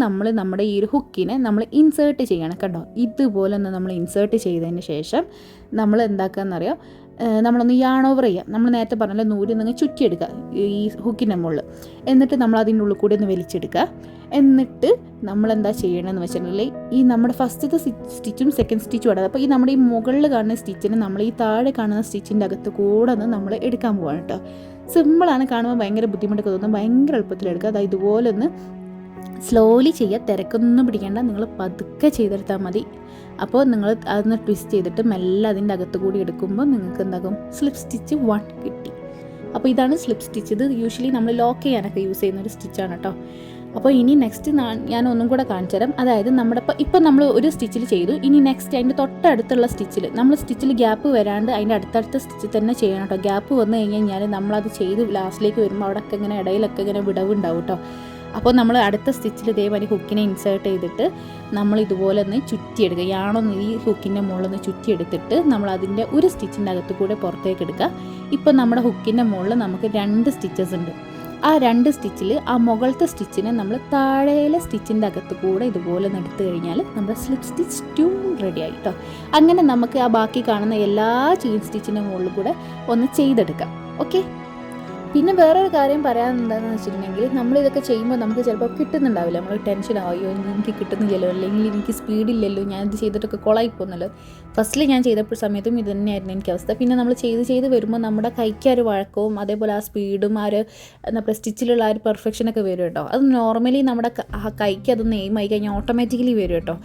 നമ്മുടെ ഈ ഒരു ഹുക്കിനെ നമ്മൾ ഇൻസേർട്ട് ചെയ്യണം കേട്ടോ. ഇതുപോലെ ഒന്ന് നമ്മൾ ഇൻസേർട്ട് ചെയ്തതിന് ശേഷം നമ്മൾ എന്താക്കാന്നറിയോ, നമ്മളൊന്ന് യാൺ ഓവർ ചെയ്യുക. നമ്മൾ നേരത്തെ പറഞ്ഞാൽ നൂല് നിങ്ങൾ ചുറ്റിയെടുക്കുക ഈ ഹുക്കിൻ്റെ മുകളിൽ. എന്നിട്ട് നമ്മൾ അതിൻ്റെ ഉള്ളിൽ കൂടി ഒന്ന് വലിച്ചെടുക്കുക. എന്നിട്ട് നമ്മളെന്താ ചെയ്യണമെന്ന് വെച്ചിട്ടുണ്ടെങ്കിൽ ഈ നമ്മുടെ ഫസ്റ്റത്തെ സ്റ്റിച്ചും സെക്കൻഡ് സ്റ്റിച്ചും ആണ്. അപ്പോൾ ഈ നമ്മുടെ ഈ മുകളിൽ കാണുന്ന സ്റ്റിച്ചിന് നമ്മൾ ഈ താഴെ കാണുന്ന സ്റ്റിച്ചിൻ്റെ അകത്ത് കൂടെ ഒന്ന് നമ്മൾ എടുക്കാൻ പോവാണ് കേട്ടോ. സിമ്പിളാണ്, കാണുമ്പോൾ ഭയങ്കര ബുദ്ധിമുട്ടൊക്കെ തോന്നും, ഭയങ്കര എളുപ്പത്തിലെടുക്കുക. അതായത് ഇതുപോലെ ഒന്ന് സ്ലോലി ചെയ്യുക, തിരക്കൊന്നും പിടിക്കേണ്ട, നിങ്ങൾ പതുക്കെ ചെയ്തെടുത്താൽ മതി. അപ്പോൾ നിങ്ങൾ അതൊന്ന് ട്വിസ്റ്റ് ചെയ്തിട്ട് മെല്ലെ അതിൻ്റെ അകത്ത് കൂടി എടുക്കുമ്പോൾ നിങ്ങൾക്ക് എന്താകും, സ്ലിപ്പ് സ്റ്റിച്ച് 1 കിട്ടി. അപ്പോൾ ഇതാണ് സ്ലിപ്പ് സ്റ്റിച്ച്. ഇത് യൂഷ്വലി നമ്മൾ ലോക്ക് ചെയ്യാനൊക്കെ യൂസ് ചെയ്യുന്ന ഒരു സ്റ്റിച്ചാണ് കേട്ടോ. അപ്പോൾ ഇനി നെക്സ്റ്റ് ഞാൻ ഒന്നും കൂടെ കാണിച്ചു തരാം. അതായത് നമ്മുടെ ഇപ്പം നമ്മൾ ഒരു സ്റ്റിച്ചിൽ ചെയ്തു, ഇനി നെക്സ്റ്റ് അതിൻ്റെ തൊട്ടടുത്തുള്ള സ്റ്റിച്ചിൽ നമ്മൾ സ്റ്റിച്ചിൽ ഗ്യാപ്പ് വരാണ്ട് അതിൻ്റെ അടുത്തടുത്ത സ്റ്റിച്ചിൽ തന്നെ ചെയ്യണം കേട്ടോ. ഗ്യാപ്പ് വന്നു കഴിഞ്ഞാൽ നമ്മളത് ചെയ്ത് ലാസ്റ്റിലേക്ക് വരുമ്പോൾ അവിടെയൊക്കെ ഇങ്ങനെ ഇടയിലൊക്കെ ഇങ്ങനെ വിടവുണ്ടാവും കേട്ടോ. അപ്പോൾ നമ്മൾ അടുത്ത സ്റ്റിച്ചിൽ ഇതേമാതിരി ഹുക്കിനെ ഇൻസേർട്ട് ചെയ്തിട്ട് നമ്മൾ ഇതുപോലെ ഒന്ന് ചുറ്റിയെടുക്കുക. യാണൊന്ന് ഈ ഹുക്കിൻ്റെ മുകളിൽ ചുറ്റിയെടുത്തിട്ട് നമ്മൾ അതിൻ്റെ ഒരു സ്റ്റിച്ചിൻ്റെ അകത്ത് കൂടെ പുറത്തേക്ക് എടുക്കുക. ഇപ്പോൾ നമ്മുടെ ഹുക്കിൻ്റെ മുകളിൽ നമുക്ക് 2 സ്റ്റിച്ചസ് ഉണ്ട്. ആ 2 സ്റ്റിച്ചിൽ ആ മുകളിലത്തെ സ്റ്റിച്ചിനെ നമ്മൾ താഴെയിലെ സ്റ്റിച്ചിൻ്റെ അകത്ത് കൂടെ ഇതുപോലെ എടുത്തു കഴിഞ്ഞാൽ നമ്മുടെ സ്ലിപ്പ് സ്റ്റിച്ച് 2 റെഡി ആയി കേട്ടോ. അങ്ങനെ നമുക്ക് ആ ബാക്കി കാണുന്ന എല്ലാ ചെയിൻ സ്റ്റിച്ചിൻ്റെ മുകളിൽ കൂടെ ഒന്ന് ചെയ്തെടുക്കാം. ഓക്കെ, പിന്നെ വേറൊരു കാര്യം പറയാനെന്താണെന്ന് വെച്ചിട്ടുണ്ടെങ്കിൽ, നമ്മളിതൊക്കെ ചെയ്യുമ്പോൾ നമുക്ക് ചിലപ്പോൾ കിട്ടുന്നുണ്ടാവില്ല. നമ്മൾ ടെൻഷൻ ആവുമോ, എനിക്ക് കിട്ടുന്നില്ലല്ലോ, അല്ലെങ്കിൽ എനിക്ക് സ്പീഡില്ലല്ലോ, ഞാനിത് ചെയ്തിട്ടൊക്കെ കൊളായി പോകുന്നല്ലോ. ഫസ്റ്റിൽ ഞാൻ ചെയ്തപ്പോൾ സമയത്തും ഇത് തന്നെയായിരുന്നു എനിക്ക് അവസ്ഥ. പിന്നെ നമ്മൾ ചെയ്ത് വരുമ്പോൾ നമ്മുടെ കൈക്ക് ആ ഒരു വഴക്കവും അതേപോലെ ആ സ്പീഡും ആ ഒരു നമ്മുടെ സ്റ്റിച്ചിലുള്ള ആ ഒരു പെർഫെക്ഷനൊക്കെ വരും കേട്ടോ. അത് നോർമലി നമ്മുടെ കൈക്ക് അതൊന്ന് എയിമായി കഴിഞ്ഞാൽ ഓട്ടോമാറ്റിക്കലി വരും കേട്ടോ.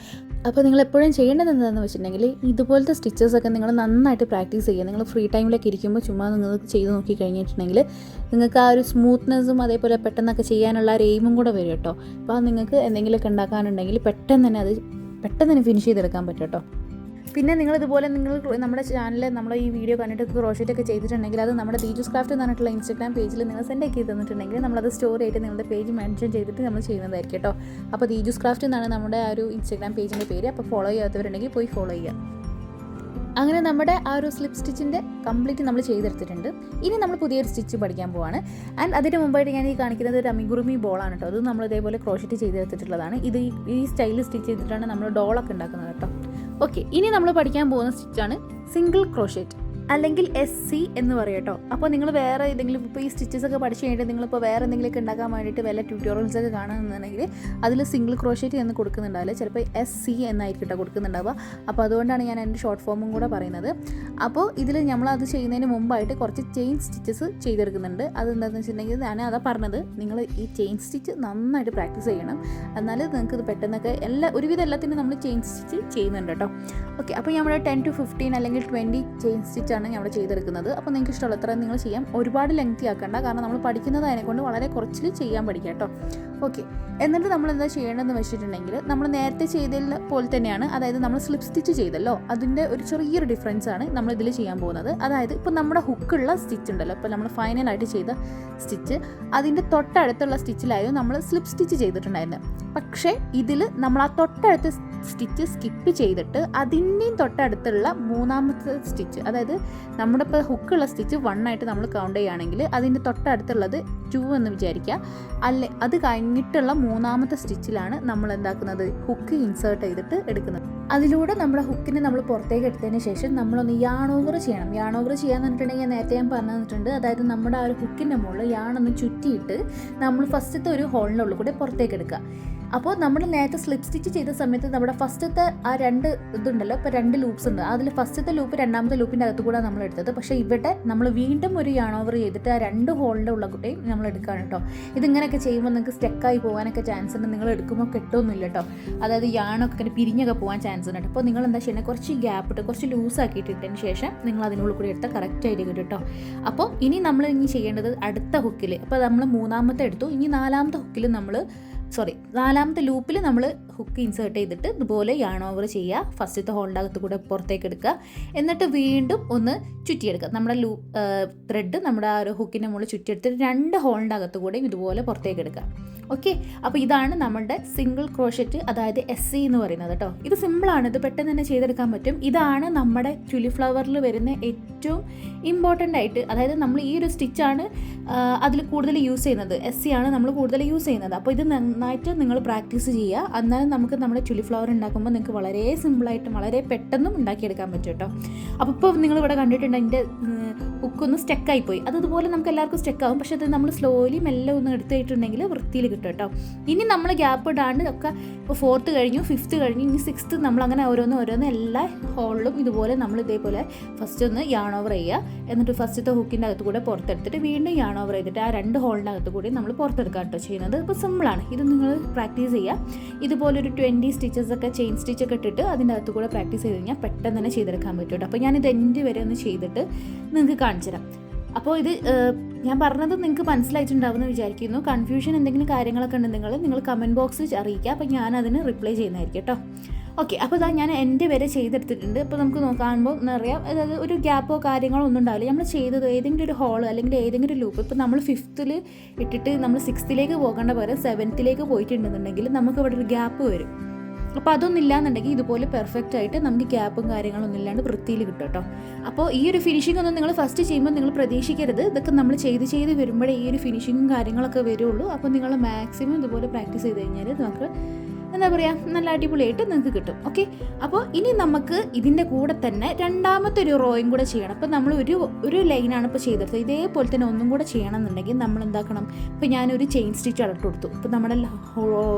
അപ്പോൾ നിങ്ങൾ എപ്പോഴും ചെയ്യേണ്ടത് എന്താണെന്ന് വെച്ചിട്ടുണ്ടെങ്കിൽ, ഇതുപോലത്തെ സ്റ്റിച്ചസൊക്കെ നിങ്ങൾ നന്നായിട്ട് പ്രാക്ടീസ് ചെയ്യുക. നിങ്ങൾ ഫ്രീ ടൈമിലൊക്കെ ഇരിക്കുമ്പോൾ ചുമ്മാ നിങ്ങൾക്ക് ചെയ്ത് നോക്കി കഴിഞ്ഞിട്ടുണ്ടെങ്കിൽ നിങ്ങൾക്ക് ആ ഒരു സ്മൂത്ത്നെസ്സും അതേപോലെ പെട്ടെന്നൊക്കെ ചെയ്യാനുള്ള ഒരു എയിമും കൂടെ വരും കേട്ടോ. അപ്പോൾ നിങ്ങൾക്ക് എന്തെങ്കിലുമൊക്കെ ഉണ്ടാക്കാനുണ്ടെങ്കിൽ പെട്ടെന്ന് തന്നെ ഫിനിഷ് ചെയ്തെടുക്കാൻ പറ്റും കേട്ടോ. പിന്നെ നിങ്ങളിതുപോലെ നമ്മുടെ ചാനലിൽ നമ്മുടെ ഈ വീഡിയോ കണ്ടിട്ട് ക്രോഷറ്റൊക്കെ ചെയ്തിട്ടുണ്ടെങ്കിൽ അത് നമ്മുടെ ദീജൂസ് ക്രാഫ്റ്റ് എന്ന് പറഞ്ഞിട്ടുള്ള ഇൻസ്റ്റാഗ്രാം പേജിൽ നിങ്ങൾ സെൻഡ് ആക്കി തന്നിട്ടുണ്ടെങ്കിൽ നമ്മളത് സ്റ്റോറി ആയിട്ട് നിങ്ങളുടെ പേജ് മെൻഷൻ ചെയ്തിട്ട് നമ്മൾ ചെയ്യുന്നതായിരിക്കും കേട്ടോ. അപ്പോൾ ദീജൂസ് ക്രാഫ്റ്റ് എന്നാണ് നമ്മുടെ ആ ഒരു ഇൻസ്റ്റാഗ്രാം പേജിൻ്റെ പേര്. അപ്പോൾ ഫോളോ ചെയ്യാത്തവരുണ്ടെങ്കിൽ പോയി ഫോളോ ചെയ്യുക. അങ്ങനെ നമ്മുടെ ആ ഒരു സ്ലിപ്പ് സ്റ്റിച്ചിൻ്റെ കംപ്ലീറ്റ് നമ്മൾ ചെയ്തെടുത്തിട്ടുണ്ട്. ഇനി നമ്മൾ പുതിയൊരു സ്റ്റിച്ച് പഠിക്കാൻ പോവാണ്. ആൻഡ് അതിന് മുമ്പായിട്ട് ഞാൻ ഈ കാണിക്കുന്നത് ഒരു അമിഗുറുമി ബോളാണ് കേട്ടോ. അത് നമ്മൾ ഇതേപോലെ ക്രോഷറ്റ് ചെയ്തെടുത്തിട്ടുള്ളതാണ്. ഇത് ഈ സ്റ്റൈലിൽ സ്റ്റിച്ച് ചെയ്തിട്ടാണ് നമ്മൾ ഡോളൊക്കെ ഉണ്ടാക്കുന്നത് കേട്ടോ. ഓക്കെ, ഇനി നമ്മൾ പഠിക്കാൻ പോകുന്ന സ്റ്റിച്ചാണ് സിംഗിൾ ക്രോഷറ്റ് അല്ലെങ്കിൽ SC എന്ന് പറയും കേട്ടോ. അപ്പോൾ നിങ്ങൾ വേറെ ഏതെങ്കിലും ഇപ്പോൾ ഈ സ്റ്റിച്ചസൊക്കെ പഠിച്ച് കഴിഞ്ഞിട്ട് നിങ്ങളിപ്പോൾ വേറെ എന്തെങ്കിലുമൊക്കെ ഉണ്ടാക്കാൻ വേണ്ടിയിട്ട് വല്ല ട്യൂട്ടോറിയൽസൊക്കെ കാണുന്നുണ്ടെങ്കിൽ അതിൽ സിംഗിൾ ക്രോഷറ്റ് എന്ന് കൊടുക്കുന്നുണ്ടാവില്ല, ചിലപ്പോൾ SC എന്നായിരിക്കും കേട്ടോ കൊടുക്കുന്നുണ്ടാവുക. അപ്പോൾ അതുകൊണ്ടാണ് ഞാൻ എൻ്റെ ഷോർട്ട് ഫോമും കൂടെ പറയുന്നത്. അപ്പോൾ ഇതിൽ നമ്മളത് ചെയ്യുന്നതിന് മുമ്പായിട്ട് കുറച്ച് ചെയിൻ സ്റ്റിച്ചസ് ചെയ്തെടുക്കുന്നുണ്ട്. അതെന്താണെന്ന് വെച്ചിട്ടുണ്ടെങ്കിൽ ഞാൻ അതാ പറഞ്ഞത്, നിങ്ങൾ ഈ ചെയിൻ സ്റ്റിച്ച് നന്നായിട്ട് പ്രാക്ടീസ് ചെയ്യണം. എന്നാൽ നിങ്ങൾക്ക് ഇത് പെട്ടെന്നൊക്കെ ഒരുവിധം എല്ലാത്തിനും നമ്മൾ ചെയിൻ സ്റ്റിച്ച് ചെയ്യുന്നുണ്ട് കേട്ടോ. ഓക്കെ, അപ്പോൾ നമ്മുടെ 10 to 15 അല്ലെങ്കിൽ 20 ചെയിൻ സ്റ്റിച്ചാണ് ഞാൻ അവിടെ ചെയ്തെടുക്കുന്നത്. അപ്പോൾ നിങ്ങൾക്ക് ഇഷ്ടമുള്ള അത്ര നിങ്ങൾ ചെയ്യാം. ഒരുപാട് ലെങ്തി ആക്കണ്ട, കാരണം നമ്മൾ പഠിക്കുന്നത് അതിനെക്കൊണ്ട് വളരെ കുറച്ചിൽ ചെയ്യാൻ പഠിക്കാം കേട്ടോ. ഓക്കെ, എന്നിട്ട് നമ്മൾ എന്താ ചെയ്യേണ്ടതെന്ന് വെച്ചിട്ടുണ്ടെങ്കിൽ, നമ്മൾ നേരത്തെ ചെയ്തതിൽ പോലെ തന്നെയാണ്. അതായത് നമ്മൾ സ്ലിപ്പ് സ്റ്റിച്ച് ചെയ്തല്ലോ, അതിൻ്റെ ഒരു ചെറിയൊരു ഡിഫറൻസ് ആണ് നമ്മൾ ഇതിൽ ചെയ്യാൻ പോകുന്നത്. അതായത് ഇപ്പോൾ നമ്മുടെ ഹുക്കുള്ള സ്റ്റിച്ച് ഉണ്ടല്ലോ, ഇപ്പോൾ നമ്മൾ ഫൈനലായിട്ട് ചെയ്ത സ്റ്റിച്ച്, അതിൻ്റെ തൊട്ടടുത്തുള്ള സ്റ്റിച്ചിലായിരുന്നു നമ്മൾ സ്ലിപ്പ് സ്റ്റിച്ച് ചെയ്തിട്ടുണ്ടായിരുന്നത്. പക്ഷേ ഇതിൽ നമ്മൾ ആ തൊട്ടടുത്ത സ്റ്റിച്ച് സ്കിപ്പ് ചെയ്തിട്ട് അതിൻ്റെയും തൊട്ടടുത്തുള്ള 3ാമത്തെ സ്റ്റിച്ച്, അതായത് നമ്മുടെ ഇപ്പോൾ ഹുക്കുള്ള സ്റ്റിച്ച് 1 ആയിട്ട് നമ്മൾ കൗണ്ട് ചെയ്യുകയാണെങ്കിൽ അതിൻ്റെ തൊട്ടടുത്തുള്ളത് 2 എന്ന് വിചാരിക്കുക. അത് കഴിഞ്ഞിട്ടുള്ള 3ാമത്തെ സ്റ്റിച്ചിലാണ് നമ്മൾ എന്താക്കുന്നത്, ഹുക്ക് ഇൻസേർട്ട് ചെയ്തിട്ട് എടുക്കുന്നത്. അതിലൂടെ നമ്മുടെ ഹുക്കിനെ നമ്മൾ പുറത്തേക്ക് എടുത്തതിന് ശേഷം നമ്മളൊന്ന് യാൺ ഓവർ ചെയ്യണം. യാൺ ഓവർ ചെയ്യാന്ന് പറഞ്ഞിട്ടുണ്ടെങ്കിൽ നേരത്തെ ഞാൻ പറഞ്ഞു തന്നിട്ടുണ്ട്. അതായത് നമ്മുടെ ആ ഒരു ഹുക്കിൻ്റെ മുകളിൽ യാണൊന്ന് ചുറ്റിയിട്ട് നമ്മൾ ഫസ്റ്റത്തെ ഒരു ഹോളിനുള്ളിൽ കൂടെ പുറത്തേക്ക് എടുക്കുക. അപ്പോൾ നമ്മൾ നേരത്തെ സ്ലിപ്പ് സ്റ്റിച്ച് ചെയ്ത സമയത്ത് നമ്മുടെ ഫസ്റ്റത്തെ ആ 2 ഇതുണ്ടല്ലോ, ഇപ്പോൾ 2 ലൂപ്സ് ഉണ്ട്. അതിൽ ഫസ്റ്റത്തെ ലൂപ്പ് രണ്ടാമത്തെ ലൂപ്പിൻ്റെ അകത്ത് കൂടെ നമ്മൾ എടുത്തത്. പക്ഷേ ഇവിടെ നമ്മൾ വീണ്ടും ഒരു യാൺ ഓവർ ചെയ്തിട്ട് ആ 2 ഹോളിൻ്റെ ഉള്ള കുട്ടിയും നമ്മൾ എടുക്കുകയാണ് കേട്ടോ. ഇതിങ്ങനെയൊക്കെ ചെയ്യുമ്പോൾ നിങ്ങൾക്ക് സ്റ്റെക്കായി പോകാനൊക്കെ ചാൻസ് ഉണ്ട്. നിങ്ങൾ എടുക്കുമ്പോൾ കെട്ടൊന്നുമില്ല കേട്ടോ. അതായത് യാണൊക്കെ ഇങ്ങനെ പിരിഞ്ഞൊക്കെ പോകാൻ ചാൻസ് ഉണ്ട്. അപ്പോൾ നിങ്ങൾ എന്താ ചെയ്യുന്നത്, കുറച്ച് ഗ്യാപ്പ് ഇട്ട് കുറച്ച് ലൂസാക്കിയിട്ടിട്ടതിന് ശേഷം നിങ്ങൾ അതിനുള്ളിൽ കൂടി എടുത്താൽ കറക്റ്റായിട്ട് കിട്ടും കേട്ടോ. അപ്പോൾ ഇനി നമ്മൾ ചെയ്യേണ്ടത് അടുത്ത ഹുക്കിൽ, അപ്പോൾ നമ്മൾ 3ാമത്തെ എടുത്തു, ഇനി 4ാമത്തെ ഹുക്കിൽ നാലാമത്തെ ലൂപ്പിൽ നമ്മൾ ഹുക്ക് ഇൻസേർട്ട് ചെയ്തിട്ട് ഇതുപോലെ യാൺ ഓവർ ചെയ്യുക. ഫസ്റ്റത്തെ ഹോളിൻ്റെ അകത്ത് കൂടെ പുറത്തേക്ക് എടുക്കുക. എന്നിട്ട് വീണ്ടും ഒന്ന് ചുറ്റിയെടുക്കുക. നമ്മുടെ ത്രെഡ് നമ്മുടെ ആ ഒരു ഹുക്കിൻ്റെ മുകളിൽ ചുറ്റിയെടുത്തിട്ട് 2 ഹോളിൻ്റെ അകത്ത് കൂടെയും ഇതുപോലെ പുറത്തേക്ക് എടുക്കുക. ഓക്കെ, അപ്പോൾ ഇതാണ് നമ്മുടെ സിംഗിൾ ക്രോഷറ്റ്, അതായത് SC എന്ന് പറയുന്നത് കേട്ടോ. ഇത് സിമ്പിളാണ്, ഇത് പെട്ടെന്ന് തന്നെ ചെയ്തെടുക്കാൻ പറ്റും. ഇതാണ് നമ്മുടെ ട്യൂലിഫ്ലവറിൽ വരുന്ന ഏറ്റവും ഇമ്പോർട്ടൻ്റ് ആയിട്ട്, അതായത് നമ്മൾ ഈ ഒരു സ്റ്റിച്ചാണ് അതിൽ കൂടുതൽ യൂസ് ചെയ്യുന്നത്, SC ആണ് നമ്മൾ കൂടുതൽ യൂസ് ചെയ്യുന്നത്. അപ്പോൾ ഇത് നന്നായിട്ട് നിങ്ങൾ പ്രാക്ടീസ് ചെയ്യുക. എന്നാലും നമുക്ക് നമ്മുടെ ട്യൂലിഫ്ലവർ ഉണ്ടാക്കുമ്പോൾ നിങ്ങൾക്ക് വളരെ സിമ്പിളായിട്ടും വളരെ പെട്ടെന്നും ഉണ്ടാക്കിയെടുക്കാൻ പറ്റും കേട്ടോ. അപ്പോൾ ഇപ്പോൾ നിങ്ങളിവിടെ കണ്ടിട്ടുണ്ട് എൻ്റെ ഹുക്കൊന്ന് സ്റ്റെക്കായിപ്പോയി. അതുപോലെ നമുക്ക് എല്ലാവർക്കും സ്റ്റെക്കാവും. പക്ഷേ അത് നമ്മൾ സ്ലോലി മെല്ലെ ഒന്ന് എടുത്തിട്ടുണ്ടെങ്കിൽ വൃത്തിയിൽ കിട്ടും കേട്ടോ. ഇനി നമ്മൾ ഗ്യാപ്പ് ഇടാണ്ട് ഒക്കെ ഇപ്പോൾ 4th കഴിഞ്ഞു, 5th കഴിഞ്ഞു, ഇനി 6th നമ്മൾ അങ്ങനെ ഓരോന്ന് എല്ലാ ഹോളിലും ഇതുപോലെ നമ്മൾ ഇതേപോലെ ഫസ്റ്റ് ഒന്ന് യാൺ ഓവർ ചെയ്യുക. എന്നിട്ട് ഫസ്റ്റത്തെ ഹുക്കിൻ്റെ അകത്ത് കൂടെ പുറത്തെടുത്തിട്ട് വീണ്ടും യാൺ ഓവർ ചെയ്തിട്ട് ആ 2 ഹോളിൻ്റെ അകത്ത് കൂടി നമ്മൾ പുറത്തെടുക്കുക കേട്ടോ ചെയ്യുന്നത്. ഇപ്പോൾ സിമ്പിളാണ്, ഇത് നിങ്ങൾ പ്രാക്ടീസ് ചെയ്യുക. ഇതുപോലെ ഒരു 20 സ്റ്റിച്ചസൊക്കെ ചെയിൻ സ്റ്റിച്ചൊക്കെ ഇട്ടിട്ട് അതിൻ്റെ അകത്ത് കൂടെ പ്രാക്ടീസ് ചെയ്ത് കഴിഞ്ഞാൽ പെട്ടെന്ന് തന്നെ ചെയ്തെടുക്കാൻ പറ്റും കേട്ടോ. അപ്പോൾ ഞാനിത് എൻ്റെ വരെ ഒന്ന് ചെയ്തിട്ട് നിങ്ങൾക്ക് കാണിച്ചു തരാം. അപ്പോൾ ഇത് ഞാൻ പറഞ്ഞത് നിങ്ങൾക്ക് മനസ്സിലായിട്ടുണ്ടാവുമെന്ന് വിചാരിക്കുന്നു. കൺഫ്യൂഷൻ എന്തെങ്കിലും കാര്യങ്ങളൊക്കെ ഉണ്ടെങ്കിൽ നിങ്ങൾ കമൻറ്റ് ബോക്സിൽ അറിയിക്കുക. അപ്പോൾ ഞാൻ അതിന് റിപ്ലൈ ചെയ്യുന്നതായിരിക്കും കേട്ടോ. ഓക്കെ, അപ്പോൾ ഇതാ ഞാൻ എൻ്റെ വരെ ചെയ്തെടുത്തിട്ടുണ്ട്. ഇപ്പോൾ നമുക്ക് നോക്കാകുമ്പോൾ എന്നറിയാം, അതായത് ഒരു ഗ്യാപ്പോ കാര്യങ്ങളോ ഒന്നും ഉണ്ടാവില്ല. നമ്മൾ ചെയ്തത് ഏതെങ്കിലും ഒരു ഹോൾ അല്ലെങ്കിൽ ഏതെങ്കിലും ഒരു ലൂപ്പ്, ഇപ്പോൾ നമ്മൾ 5th ഇട്ടിട്ട് നമ്മൾ 6th പോകേണ്ട പകരം 7th പോയിട്ടുണ്ടെന്നുണ്ടെങ്കിൽ നമുക്ക് ഇവിടെ ഒരു ഗ്യാപ്പ് വരും. അപ്പോൾ അതൊന്നും ഇല്ലാന്നുണ്ടെങ്കിൽ ഇതുപോലെ പെർഫെക്റ്റ് ആയിട്ട് നമുക്ക് ഗ്യാപ്പും കാര്യങ്ങളൊന്നും ഇല്ലാണ്ട് വൃത്തിയിൽ കിട്ടും കേട്ടോ. അപ്പോൾ ഈ ഒരു ഫിനിഷിംഗ് ഒന്നും നിങ്ങൾ ഫസ്റ്റ് ചെയ്യുമ്പോൾ നിങ്ങൾ പ്രതീക്ഷിക്കരുത്. ഇതൊക്കെ നമ്മൾ ചെയ്ത് വരുമ്പോഴേ ഈ ഒരു ഫിനിഷിങ്ങും കാര്യങ്ങളൊക്കെ വരുള്ളൂ. അപ്പോൾ നിങ്ങൾ മാക്സിമം ഇതുപോലെ പ്രാക്ടീസ് ചെയ്ത് കഴിഞ്ഞാൽ നമുക്ക് എന്താ പറയുക, നല്ല അടിപൊളിയായിട്ട് നിങ്ങൾക്ക് കിട്ടും. ഓക്കെ, അപ്പോൾ ഇനി നമുക്ക് ഇതിൻ്റെ കൂടെ തന്നെ 2ാമത്തെ ഒരു റോയും കൂടെ ചെയ്യണം. അപ്പോൾ നമ്മൾ ഒരു ലൈനാണ് ഇപ്പോൾ ചെയ്തെടുത്തത്. ഇതേപോലെ തന്നെ ഒന്നും കൂടെ ചെയ്യണമെന്നുണ്ടെങ്കിൽ നമ്മൾ എന്താക്കണം, ഇപ്പോൾ ഞാനൊരു ചെയിൻ സ്റ്റിച്ച് ഇട്ട് കൊടുത്തു. ഇപ്പോൾ നമ്മുടെ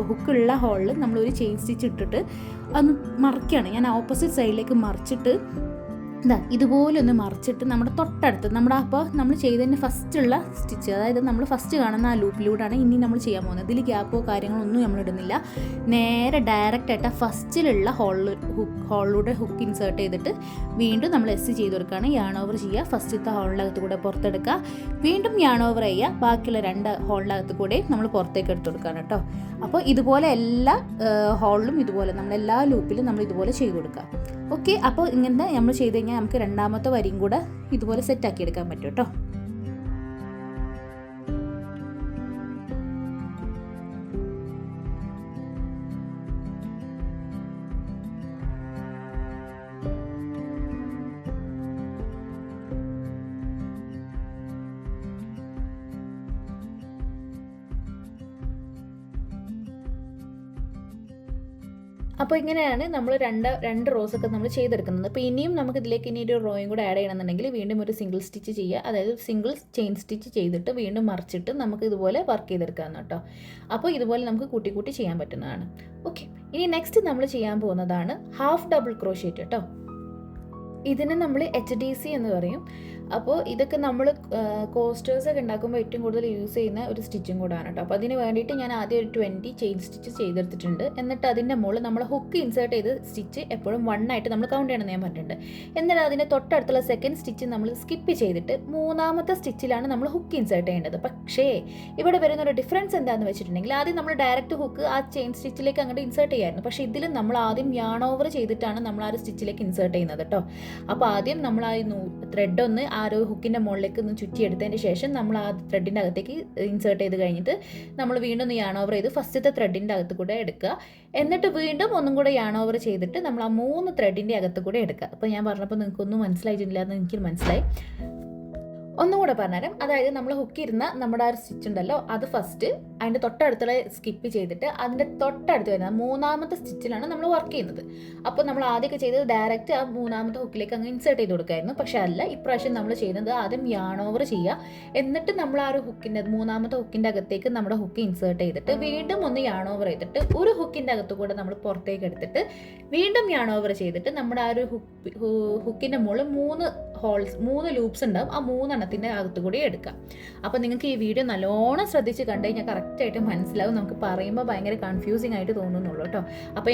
ഹുക്കുള്ള ഹോളിൽ നമ്മളൊരു ചെയിൻ സ്റ്റിച്ച് ഇട്ടിട്ട് ഒന്ന് മറിക്കുകയാണ്. ഞാൻ ഓപ്പോസിറ്റ് സൈഡിലേക്ക് മറിച്ചിട്ട് ഇതുപോലെ ഒന്ന് മറിച്ചിട്ട് നമ്മുടെ തൊട്ടടുത്ത് അപ്പോൾ നമ്മൾ ചെയ്തതിന് ഫസ്റ്റുള്ള സ്റ്റിച്ച്, അതായത് നമ്മൾ ഫസ്റ്റ് കാണുന്ന ആ ലൂപ്പിലൂടെയാണ് ഇനി നമ്മൾ ചെയ്യാൻ പോകുന്നത്. ഇതിൽ ഗ്യാപ്പോ കാര്യങ്ങളൊന്നും നമ്മൾ ഇടുന്നില്ല. നേരെ ഡയറക്റ്റായിട്ട് ആ ഫസ്റ്റിലുള്ള ഹോളിലൂടെ ഹുക്ക് ഇൻസേർട്ട് ചെയ്തിട്ട് വീണ്ടും നമ്മൾ SC ചെയ്ത് കൊടുക്കുകയാണ്. യാൺ ഓവർ ചെയ്യുക. ഫസ്റ്റത്തെ ഹോളിനകത്ത് കൂടെ പുറത്തെടുക്കുക, വീണ്ടും യാൺ ഓവർ ചെയ്യുക. ബാക്കിയുള്ള 2 ഹോളിനകത്ത് കൂടെ നമ്മൾ പുറത്തേക്ക് എടുത്ത് കൊടുക്കുകയാണ് കേട്ടോ. അപ്പോൾ ഇതുപോലെ എല്ലാ ഹോളിലും ഇതുപോലെ നമ്മളെല്ലാ ലൂപ്പിലും നമ്മൾ ഇതുപോലെ ചെയ്ത് കൊടുക്കുക. ഓക്കെ, അപ്പോൾ ഇങ്ങനെ നമ്മൾ ചെയ്ത് കഴിഞ്ഞാൽ നമുക്ക് 2ാമത്തെ വരിയും കൂടെ ഇതുപോലെ സെറ്റാക്കി എടുക്കാൻ പറ്റും കേട്ടോ. അപ്പോൾ ഇങ്ങനെയാണ് നമ്മൾ രണ്ട് റോസൊക്കെ നമ്മൾ ചെയ്തെടുക്കുന്നത്. അപ്പോൾ ഇനിയും നമുക്ക് ഇതിലേക്ക് ഇനി ഒരു റോയും കൂടെ ആഡ് ചെയ്യണമെന്നുണ്ടെങ്കിൽ വീണ്ടും ഒരു സിംഗിൾ സ്റ്റിച്ച് ചെയ്യുക. അതായത് സിംഗിൾ ചെയിൻ സ്റ്റിച്ച് ചെയ്തിട്ട് വീണ്ടും മറിച്ചിട്ട് നമുക്ക് ഇതുപോലെ വർക്ക് ചെയ്തെടുക്കാം കേട്ടോ. അപ്പോൾ ഇതുപോലെ നമുക്ക് കൂട്ടി ചെയ്യാൻ പറ്റുന്നതാണ്. ഓക്കെ, ഇനി നെക്സ്റ്റ് നമ്മൾ ചെയ്യാൻ പോകുന്നതാണ് ഹാഫ് ഡബിൾ ക്രോഷ്യേറ്റ് കേട്ടോ. ഇതിന് നമ്മൾ HDC എന്ന് പറയും. അപ്പോൾ ഇതൊക്കെ നമ്മൾ കോസ്റ്റേഴ്സൊക്കെ ഉണ്ടാക്കുമ്പോൾ ഏറ്റവും കൂടുതൽ യൂസ് ചെയ്യുന്ന ഒരു സ്റ്റിച്ചും കൂടാണ് കേട്ടോ. അപ്പോൾ അതിന് വേണ്ടിയിട്ട് ഞാൻ ആദ്യം ഒരു 20 ചെയിൻ സ്റ്റിച്ച് ചെയ്തെടുത്തിട്ടുണ്ട്. എന്നിട്ട് അതിൻ്റെ മുകളിൽ നമ്മൾ ഹുക്ക് ഇൻസേർട്ട് ചെയ്ത് സ്റ്റിച്ച് എപ്പോഴും 1 ആയിട്ട് നമ്മൾ കൗണ്ട് ചെയ്യണമെന്ന് ഞാൻ പറഞ്ഞിട്ടുണ്ട്. എന്നിട്ട് അതിൻ്റെ തൊട്ടടുത്തുള്ള സെക്കൻഡ് സ്റ്റിച്ച് നമ്മൾ സ്കിപ്പ് ചെയ്തിട്ട് 3ാമത്തെ സ്റ്റിച്ചിലാണ് നമ്മൾ ഹുക്ക് ഇൻസേർട്ട് ചെയ്യേണ്ടത്. പക്ഷേ ഇവിടെ വരുന്ന ഒരു ഡിഫറൻസ് എന്താണെന്ന് വെച്ചിട്ടുണ്ടെങ്കിൽ ആദ്യം നമ്മൾ ഡയറക്റ്റ് ഹുക്ക് ആ ചെയിൻ സ്റ്റിച്ചിലേക്ക് അങ്ങോട്ട് ഇൻസേർട്ട് ചെയ്യായിരുന്നു. പക്ഷേ ഇതിൽ നമ്മൾ ആദ്യം യാൺ ഓവർ ചെയ്തിട്ടാണ് നമ്മൾ ആ ഒരു സ്റ്റിച്ചിലേക്ക് ഇൻസേർട്ട് ചെയ്യുന്നത് കേട്ടോ. അപ്പോൾ ആദ്യം നമ്മൾ ആ ത്രെഡ് ഒന്ന് ആ ഒരു ഹുക്കിൻ്റെ മുകളിലേക്ക് ഒന്ന് ചുറ്റിയെടുത്തതിന് ശേഷം നമ്മൾ ആ ത്രെഡിൻ്റെ അകത്തേക്ക് ഇൻസേർട്ട് ചെയ്ത് കഴിഞ്ഞിട്ട് നമ്മൾ വീണ്ടും ഒന്ന് യാൺ ഓവർ ചെയ്ത് ഫസ്റ്റത്തെ ത്രെഡിൻ്റെ അകത്ത് കൂടെ എടുക്കുക. എന്നിട്ട് വീണ്ടും ഒന്നും കൂടെ യാൺ ഓവർ ചെയ്തിട്ട് നമ്മൾ ആ 3 ത്രെഡിൻ്റെ അകത്ത് കൂടെ എടുക്കുക. അപ്പോൾ ഞാൻ പറഞ്ഞപ്പോൾ നിങ്ങൾക്കൊന്നും മനസ്സിലായിട്ടില്ല എന്ന് എനിക്ക് മനസ്സിലായി. ഒന്നുകൂടെ പറഞ്ഞുതരാം. അതായത് നമ്മൾ ഹുക്കിരുന്ന നമ്മുടെ ആ ഒരു സ്റ്റിച്ച് ഉണ്ടല്ലോ, അത് ഫസ്റ്റ് അതിൻ്റെ തൊട്ടടുത്തുള്ള സ്കിപ്പ് ചെയ്തിട്ട് അതിൻ്റെ തൊട്ടടുത്ത് വരുന്ന മൂന്നാമത്തെ സ്റ്റിച്ചിലാണ് നമ്മൾ വർക്ക് ചെയ്യുന്നത്. അപ്പോൾ നമ്മൾ ആദ്യമൊക്കെ ചെയ്തത് ഡയറക്റ്റ് ആ മൂന്നാമത്തെ ഹുക്കിലേക്ക് അങ്ങ് ഇൻസേർട്ട് ചെയ്ത് കൊടുക്കായിരുന്നു. പക്ഷേ അല്ല, ഇപ്രാവശ്യം നമ്മൾ ചെയ്യുന്നത് ആദ്യം യാൺ ഓവർ ചെയ്യുക, എന്നിട്ട് നമ്മൾ ആ ഒരു ഹുക്കിൻ്റെ മൂന്നാമത്തെ ഹുക്കിൻ്റെ അകത്തേക്ക് നമ്മുടെ ഹുക്ക് ഇൻസേർട്ട് ചെയ്തിട്ട് വീണ്ടും ഒന്ന് യാൺ ഓവർ ചെയ്തിട്ട് ഒരു ഹുക്കിൻ്റെ അകത്ത് കൂടെ നമ്മൾ പുറത്തേക്ക് എടുത്തിട്ട് വീണ്ടും യാൺ ഓവർ ചെയ്തിട്ട് നമ്മുടെ ആ ഒരു ഹുക്കിൻ്റെ മുകളിൽ 3 ലൂപ്സ് ഉണ്ടാവും. ആ 3 എണ്ണത്തിൻ്റെ അകത്ത് കൂടി എടുക്കാം. അപ്പോൾ നിങ്ങൾക്ക് ഈ വീഡിയോ നല്ലോണം ശ്രദ്ധിച്ച് കണ്ടു കഴിഞ്ഞാൽ കറക്റ്റായിട്ട് മനസ്സിലാവും. നമുക്ക് പറയുമ്പോൾ ഭയങ്കര കൺഫ്യൂസിങ് ആയിട്ട് തോന്നുന്നുള്ളൂ കേട്ടോ. അപ്പോൾ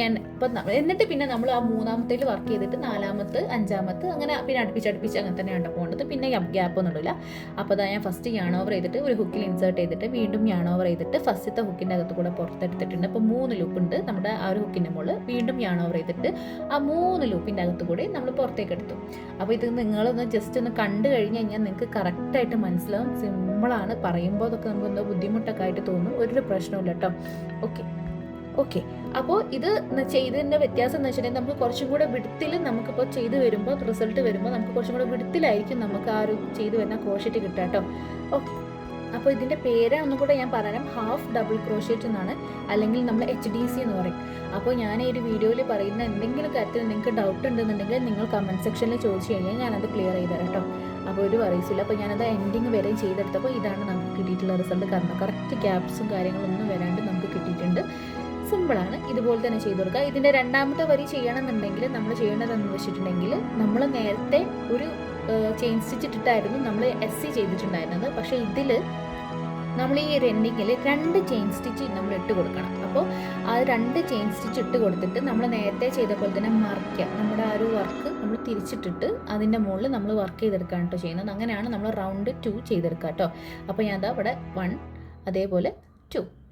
എന്നിട്ട് പിന്നെ നമ്മൾ ആ മൂന്നാമത്തേൽ വർക്ക് ചെയ്തിട്ട് നാലാമത്തെ, അഞ്ചാമത്തെ അങ്ങനെ പിന്നെ അടുപ്പിച്ച് അങ്ങനെ തന്നെയാണ് പോകേണ്ടത്. പിന്നെ ഗ്യാപ്പ് ഒന്നും ഇടില്ല. അപ്പോൾ ഞാൻ ഫസ്റ്റ് യാൺ ഓവർ ചെയ്തിട്ട് ഒരു ഹുക്കിൽ ഇൻസേർട്ട് ചെയ്തിട്ട് വീണ്ടും യാൺ ഓവർ ചെയ്തിട്ട് ഫസ്റ്റത്തെ ഹുക്കിൻ്റെ അകത്ത് കൂടെ പുറത്തെടുത്തിട്ടുണ്ട്. അപ്പോൾ 3 ലൂപ്പ് ഉണ്ട് നമ്മുടെ ആ ഒരു ഹുക്കിൻ്റെ മുകളിൽ. വീണ്ടും യാൺ ഓവർ ചെയ്തിട്ട് ആ 3 ലൂപ്പിൻ്റെ അകത്ത് കൂടി നമ്മൾ പുറത്തേക്ക് എടുത്തു. അപ്പോൾ ഇത് നിങ്ങളൊന്ന് ജസ്റ്റ് ഒന്ന് കണ്ടു കഴിഞ്ഞ് കഴിഞ്ഞാൽ നിങ്ങൾക്ക് കറക്റ്റായിട്ട് മനസ്സിലാവും. സിമ്പിളാണ്, പറയുമ്പോൾ അതൊക്കെ നമുക്ക് എന്തോ ബുദ്ധിമുട്ടൊക്കെ ആയിട്ട് തോന്നും. ഒരു പ്രശ്നമില്ല കേട്ടോ. ഓക്കെ. അപ്പോൾ ഇത് ചെയ്തതിൻ്റെ വ്യത്യാസം എന്ന് വെച്ചിട്ടുണ്ടെങ്കിൽ നമുക്ക് കുറച്ചും കൂടെ വിടുത്തിൽ നമുക്കിപ്പോൾ ചെയ്ത് വരുമ്പോൾ റിസൾട്ട് വരുമ്പോൾ നമുക്ക് കുറച്ചും കൂടെ വിടുത്തിലായിരിക്കും നമുക്ക് ആ ഒരു ചെയ്ത് വരുന്ന ക്രോഷറ്റ് കിട്ടുക കേട്ടോ. ഓക്കെ. അപ്പോൾ ഇതിൻ്റെ പേര് ഒന്നും കൂടെ ഞാൻ പറയാം, ഹാഫ് ഡബിൾ ക്രോഷറ്റ് എന്നാണ്, അല്ലെങ്കിൽ നമ്മൾ HDC എന്ന് പറയും. അപ്പോൾ ഞാൻ ഈ ഒരു വീഡിയോയിൽ പറയുന്ന എന്തെങ്കിലും കാര്യത്തിൽ നിങ്ങൾക്ക് ഡൗട്ട് ഉണ്ടെന്നുണ്ടെങ്കിൽ നിങ്ങൾ കമൻറ്റ് സെക്ഷനിൽ ചോദിച്ചു കഴിഞ്ഞാൽ ഞാനത് ക്ലിയർ ചെയ്ത് തരാം കേട്ടോ. അപ്പോൾ ഒരു വറീസില്ല. അപ്പോൾ ഞാനത് എൻഡിങ് വരെ ചെയ്തെടുത്തപ്പോൾ ഇതാണ് നമുക്ക് കിട്ടിയിട്ടുള്ള റിസൾട്ട്. കാരണം കറക്റ്റ് ക്യാപ്സും കാര്യങ്ങളൊന്നും വരാണ്ട് നമുക്ക് കിട്ടിയിട്ടുണ്ട്. സിമ്പിളാണ്, ഇതുപോലെ തന്നെ ചെയ്ത് കൊടുക്കുക. ഇതിൻ്റെ രണ്ടാമത്തെ വരി ചെയ്യണമെന്നുണ്ടെങ്കിൽ നമ്മൾ ചെയ്യേണ്ടതെന്ന് വെച്ചിട്ടുണ്ടെങ്കിൽ നമ്മൾ നേരത്തെ ഒരു ചെയിൻ സ്റ്റിച്ച് ഇട്ടിട്ടായിരുന്നു നമ്മൾ SC ചെയ്തിട്ടുണ്ടായിരുന്നത്. പക്ഷേ ഇതിൽ നമ്മൾ ഈ ഒരു എൻഡിങ്ങിൽ 2 ചെയിൻ സ്റ്റിച്ച് നമ്മൾ ഇട്ട് കൊടുക്കണം. അപ്പോൾ ആ 2 ചെയിൻ സ്റ്റിച്ച് ഇട്ട് കൊടുത്തിട്ട് നമ്മൾ നേരത്തെ ചെയ്ത പോലെ തന്നെ മറിക്കുക. നമ്മുടെ ആ ഒരു വർക്ക് നമ്മൾ തിരിച്ചിട്ടിട്ട് അതിൻ്റെ മുകളിൽ നമ്മൾ വർക്ക് ചെയ്തെടുക്കുകയാണ് കേട്ടോ ചെയ്യുന്നത്. അങ്ങനെയാണ് നമ്മൾ റൗണ്ട് 2 ചെയ്തെടുക്കുക കേട്ടോ. അപ്പോൾ ഞാൻ ഇവിടെ 1 അതേപോലെ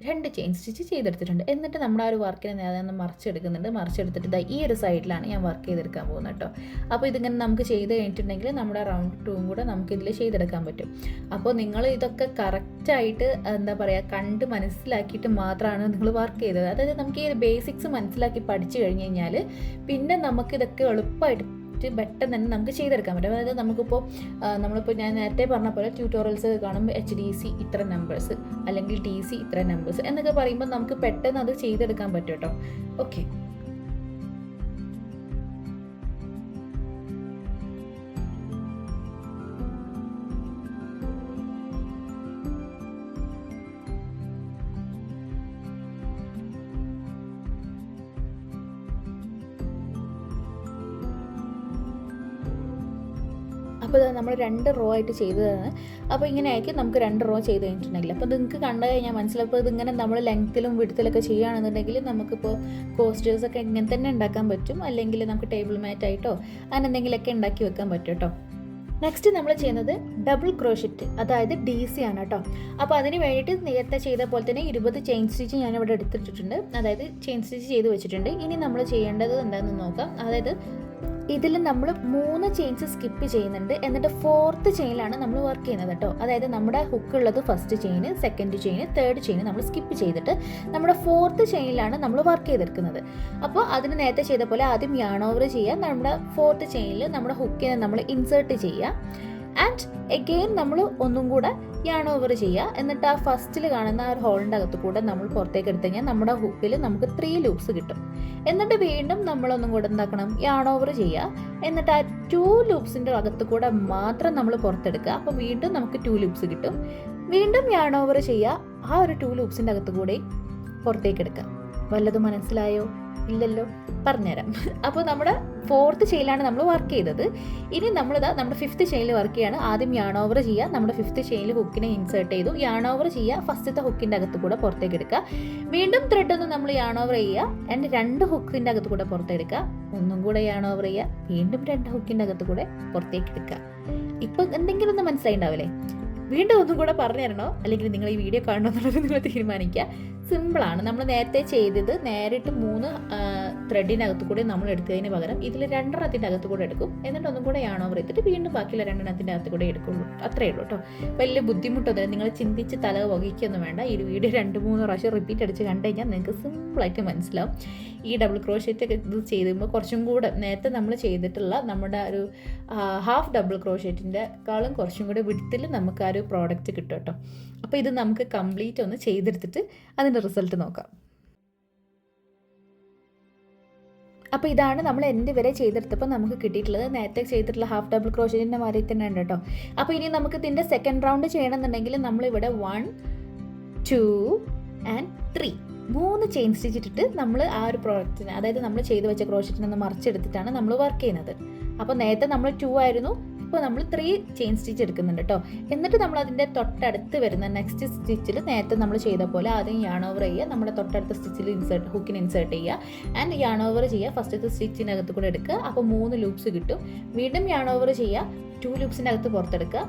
2 ചെയിൻ സ്റ്റിച്ച് ചെയ്തെടുത്തിട്ടുണ്ട്. എന്നിട്ട് നമ്മുടെ ആ ഒരു വർക്കിനെ നേരെ ഒന്ന് മറിച്ചെടുക്കുന്നുണ്ട്. മറിച്ചെടുത്തിട്ട് ഈ ഒരു സൈഡിലാണ് ഞാൻ വർക്ക് ചെയ്തെടുക്കാൻ പോകുന്നത് കേട്ടോ. അപ്പോൾ ഇതിങ്ങനെ നമുക്ക് ചെയ്ത് കഴിഞ്ഞിട്ടുണ്ടെങ്കിൽ നമ്മുടെ റൗണ്ട് 2 കൂടെ നമുക്കിതിൽ ചെയ്തെടുക്കാൻ പറ്റും. അപ്പോൾ നിങ്ങൾ ഇതൊക്കെ കറക്റ്റായിട്ട് എന്താ പറയുക കണ്ട് മനസ്സിലാക്കിയിട്ട് മാത്രമാണ് നിങ്ങൾ വർക്ക് ചെയ്തത്. അതായത് നമുക്ക് ഈ ബേസിക്സ് മനസ്സിലാക്കി പഠിച്ചു കഴിഞ്ഞ് കഴിഞ്ഞാൽ പിന്നെ നമുക്കിതൊക്കെ എളുപ്പമായിട്ട് പെട്ടെന്ന് തന്നെ നമുക്ക് ചെയ്തെടുക്കാൻ പറ്റും. അതായത് നമ്മളിപ്പോൾ ഞാൻ നേരത്തെ പറഞ്ഞ പോലെ ട്യൂട്ടോറിയൽസ് കാണുമ്പോൾ HDC ഇത്ര നമ്പേഴ്സ് അല്ലെങ്കിൽ DC ഇത്ര നമ്പേഴ്സ് എന്നൊക്കെ പറയുമ്പോൾ നമുക്ക് പെട്ടെന്ന് അത് ചെയ്തെടുക്കാൻ പറ്റും കേട്ടോ. ഓക്കെ. അപ്പോൾ നമ്മൾ 2 റോ ആയിട്ട് ചെയ്തതാണ്. അപ്പോൾ ഇങ്ങനെ ആയിരിക്കും നമുക്ക് 2 റോ ചെയ്ത് കഴിഞ്ഞിട്ടുണ്ടെങ്കിൽ. അപ്പോൾ നിങ്ങൾക്ക് കണ്ടു കഴിഞ്ഞാൽ മനസ്സിലാവും. അപ്പോൾ ഇതിങ്ങനെ നമ്മൾ ലെങ്ത്തിലും വിഡ്ത്തിലൊക്കെ ചെയ്യുകയാണെന്നുണ്ടെങ്കിൽ നമുക്കിപ്പോൾ കോസ്റ്റേഴ്സൊക്കെ ഇങ്ങനെ തന്നെ ഉണ്ടാക്കാൻ പറ്റും. അല്ലെങ്കിൽ നമുക്ക് ടേബിൾ മാറ്റ് ആയിട്ടോ അങ്ങനെ എന്തെങ്കിലുമൊക്കെ ഉണ്ടാക്കി വെക്കാൻ പറ്റും കേട്ടോ. നെക്സ്റ്റ് നമ്മൾ ചെയ്യുന്നത് ഡബിൾ ക്രോഷറ്റ്, അതായത് DC ആണ് കേട്ടോ. അപ്പോൾ അതിന് വേണ്ടിയിട്ട് നേരത്തെ ചെയ്ത പോലെ തന്നെ 20 ചെയിൻ സ്റ്റിച്ച് ഞാനിവിടെ എടുത്തിട്ടുണ്ട്. അതായത് ചെയിൻ സ്റ്റിച്ച് ചെയ്ത് വെച്ചിട്ടുണ്ട്. ഇനി നമ്മൾ ചെയ്യേണ്ടത് എന്താണെന്ന് നോക്കാം. അതായത് ഇതിൽ നമ്മൾ 3 ചെയിൻസ് സ്കിപ്പ് ചെയ്യുന്നുണ്ട്. എന്നിട്ട് 4th ചെയിനിലാണ് നമ്മൾ വർക്ക് ചെയ്യുന്നത് കേട്ടോ. അതായത് നമ്മുടെ ഹുക്ക് ഉള്ളത് first chain, second chain, third chain നമ്മൾ സ്കിപ്പ് ചെയ്തിട്ട് നമ്മുടെ 4th ചെയിനിലാണ് നമ്മൾ വർക്ക് ചെയ്തെടുക്കുന്നത്. അപ്പോൾ അതിന് നേരത്തെ ചെയ്ത പോലെ ആദ്യം യാൺ ഓവർ ചെയ്യുക. നമ്മുടെ 4th ചെയിനിൽ നമ്മുടെ ഹുക്കിനെ നമ്മൾ ഇൻസേർട്ട് ചെയ്യുക. ആൻഡ് എഗെയിൻ നമ്മൾ ഒന്നും കൂടെ യാൺ ഓവർ ചെയ്യുക. എന്നിട്ട് ആ ഫസ്റ്റിൽ കാണുന്ന ആ ഒരു ഹോളിൻ്റെ അകത്ത് കൂടെ നമ്മൾ പുറത്തേക്ക് എടുത്തു കഴിഞ്ഞാൽ നമ്മുടെ ഹുക്കിൽ നമുക്ക് 3 ലൂപ്സ് കിട്ടും. എന്നിട്ട് വീണ്ടും നമ്മളൊന്നും കൂടെ എന്താക്കണം, യാൺ ഓവർ ചെയ്യുക. എന്നിട്ട് ആ 2 ലൂപ്സിൻ്റെ അകത്ത് കൂടെ മാത്രം നമ്മൾ പുറത്തെടുക്കുക. അപ്പോൾ വീണ്ടും നമുക്ക് 2 ലൂപ്സ് കിട്ടും. വീണ്ടും യാൺ ഓവർ ചെയ്യുക. ആ ഒരു 2 ലൂപ്സിൻ്റെ അകത്ത് കൂടെ പുറത്തേക്ക് എടുക്കുക. വല്ലതും മനസ്സിലായോ? ഇല്ലല്ലോ, പറഞ്ഞുതരാം. അപ്പോൾ നമ്മുടെ 4th ചെയിനിലാണ് നമ്മൾ വർക്ക് ചെയ്തത്. ഇനി നമ്മളിതാ നമ്മുടെ 5th ചെയിനിൽ വർക്ക് ചെയ്യാണ്. ആദ്യം യാൺ ഓവർ ചെയ്യുക. നമ്മുടെ 5th ചെയിനിൽ ഹുക്കിനെ ഇൻസേർട്ട് ചെയ്തു. യാൺ ഓവർ ചെയ്യുക. ഫസ്റ്റത്തെ ഹുക്കിൻ്റെ അകത്ത് കൂടെ പുറത്തേക്ക് എടുക്കുക. വീണ്ടും ത്രെഡ് ഒന്ന് നമ്മൾ യാൺ ഓവർ ചെയ്യുക. ആൻഡ് 2 ഹുക്കിൻ്റെ അകത്ത് കൂടെ പുറത്തെടുക്കുക. ഒന്നും കൂടെ യാൺ ഓവർ ചെയ്യുക. വീണ്ടും 2 ഹുക്കിൻ്റെ അകത്ത് കൂടെ പുറത്തേക്ക് എടുക്കുക. ഇപ്പം എന്തെങ്കിലും ഒന്ന് മനസ്സിലായിണ്ടാവില്ലേ? വീണ്ടും ഒന്നും കൂടെ പറഞ്ഞു തരണോ അല്ലെങ്കിൽ നിങ്ങൾ ഈ വീഡിയോ കാണണോ എന്നുള്ളത് നിങ്ങൾ തീരുമാനിക്കുക. സിമ്പിളാണ്. നമ്മൾ നേരത്തെ ചെയ്തത് നേരിട്ട് 3 ത്രെഡിനകത്ത് കൂടെ നമ്മൾ എടുത്തതിന് പകരം ഇതിൽ 2 അകത്ത് കൂടെ എടുക്കും. എന്നിട്ട് ഒന്നും കൂടെ യാൺ ഓവർ ചെയ്തിട്ട് വീണ്ടും ബാക്കിയുള്ള 2 അകത്ത് കൂടെ എടുക്കുള്ളൂ. അത്രയേ ഉള്ളൂ കേട്ടോ. വലിയ ബുദ്ധിമുട്ടൊന്നുമില്ല. നിങ്ങൾ ചിന്തിച്ച് തല വഹിക്കൊന്നും വേണ്ട. ഈ വീഡിയോ 2-3 പ്രാവശ്യം റിപ്പീറ്റ് അടിച്ച് കണ്ടു കഴിഞ്ഞാൽ നിങ്ങൾക്ക് സിമ്പിളായിട്ട് മനസ്സിലാവും. ഈ ഡബിൾ ക്രോഷറ്റ് ഒക്കെ ഇത് ചെയ്യുമ്പോൾ കുറച്ചും കൂടെ നേരത്തെ നമ്മൾ ചെയ്തിട്ടുള്ള നമ്മുടെ ഒരു ഹാഫ് ഡബിൾ ക്രോഷറ്റിൻ്റെക്കാളും കുറച്ചും കൂടെ വിടത്തിൽ നമുക്ക് ആ ഒരു പ്രോഡക്റ്റ് കിട്ടും കേട്ടോ. അപ്പോൾ ഇത് നമുക്ക് കംപ്ലീറ്റ് ഒന്ന് ചെയ്തെടുത്തിട്ട് അതിൻ്റെ റിസൾട്ട് നോക്കാം. അപ്പോൾ ഇതാണ് നമ്മൾ എൻ്റെ വരെ ചെയ്തെടുത്തപ്പോൾ നമുക്ക് കിട്ടിയിട്ടുള്ളത്. നേരത്തെ ചെയ്തിട്ടുള്ള ഹാഫ് ഡബിൾ ക്രോഷറ്റിൻ്റെ മാതിരി തന്നെ ഉണ്ട് കേട്ടോ. അപ്പോൾ ഇനി നമുക്ക് ഇതിൻ്റെ സെക്കൻഡ് റൗണ്ട് ചെയ്യണമെന്നുണ്ടെങ്കിൽ നമ്മളിവിടെ 1, 2 and 3 ചെയിൻ സ്റ്റിച്ച് ഇട്ടിട്ട് നമ്മൾ ആ ഒരു പ്രോഡക്റ്റിന്, അതായത് നമ്മൾ ചെയ്ത് വെച്ച ക്രോഷറ്റിനൊന്ന് മറിച്ചെടുത്തിട്ടാണ് നമ്മൾ വർക്ക് ചെയ്യുന്നത്. അപ്പോൾ നേരത്തെ നമ്മൾ 2 ആയിരുന്നു, ഇപ്പോൾ നമ്മൾ 3 ചെയിൻ സ്റ്റിച്ച് എടുക്കുന്നുണ്ട് കേട്ടോ. എന്നിട്ട് നമ്മൾ അതിൻ്റെ തൊട്ടടുത്ത് വരുന്ന നെക്സ്റ്റ് സ്റ്റിച്ചിൽ നേരത്തെ നമ്മൾ ചെയ്ത പോലെ ആദ്യം യാൺ ഓവർ ചെയ്യുക, നമ്മുടെ തൊട്ടടുത്ത സ്റ്റിച്ചിൽ ഹുക്കിന് ഇൻസേർട്ട് ചെയ്യുക ആൻഡ് യാൺ ഓവർ ചെയ്യുക. ഫസ്റ്റത്തെ സ്റ്റിച്ചിനകത്ത് കൂടെ എടുക്കുക. അപ്പോൾ 3 ലൂപ്സ് കിട്ടും. വീണ്ടും യാൺ ഓവർ ചെയ്യുക, 2 ലൂപ്സിൻ്റെ അകത്ത് പുറത്തെടുക്കുക.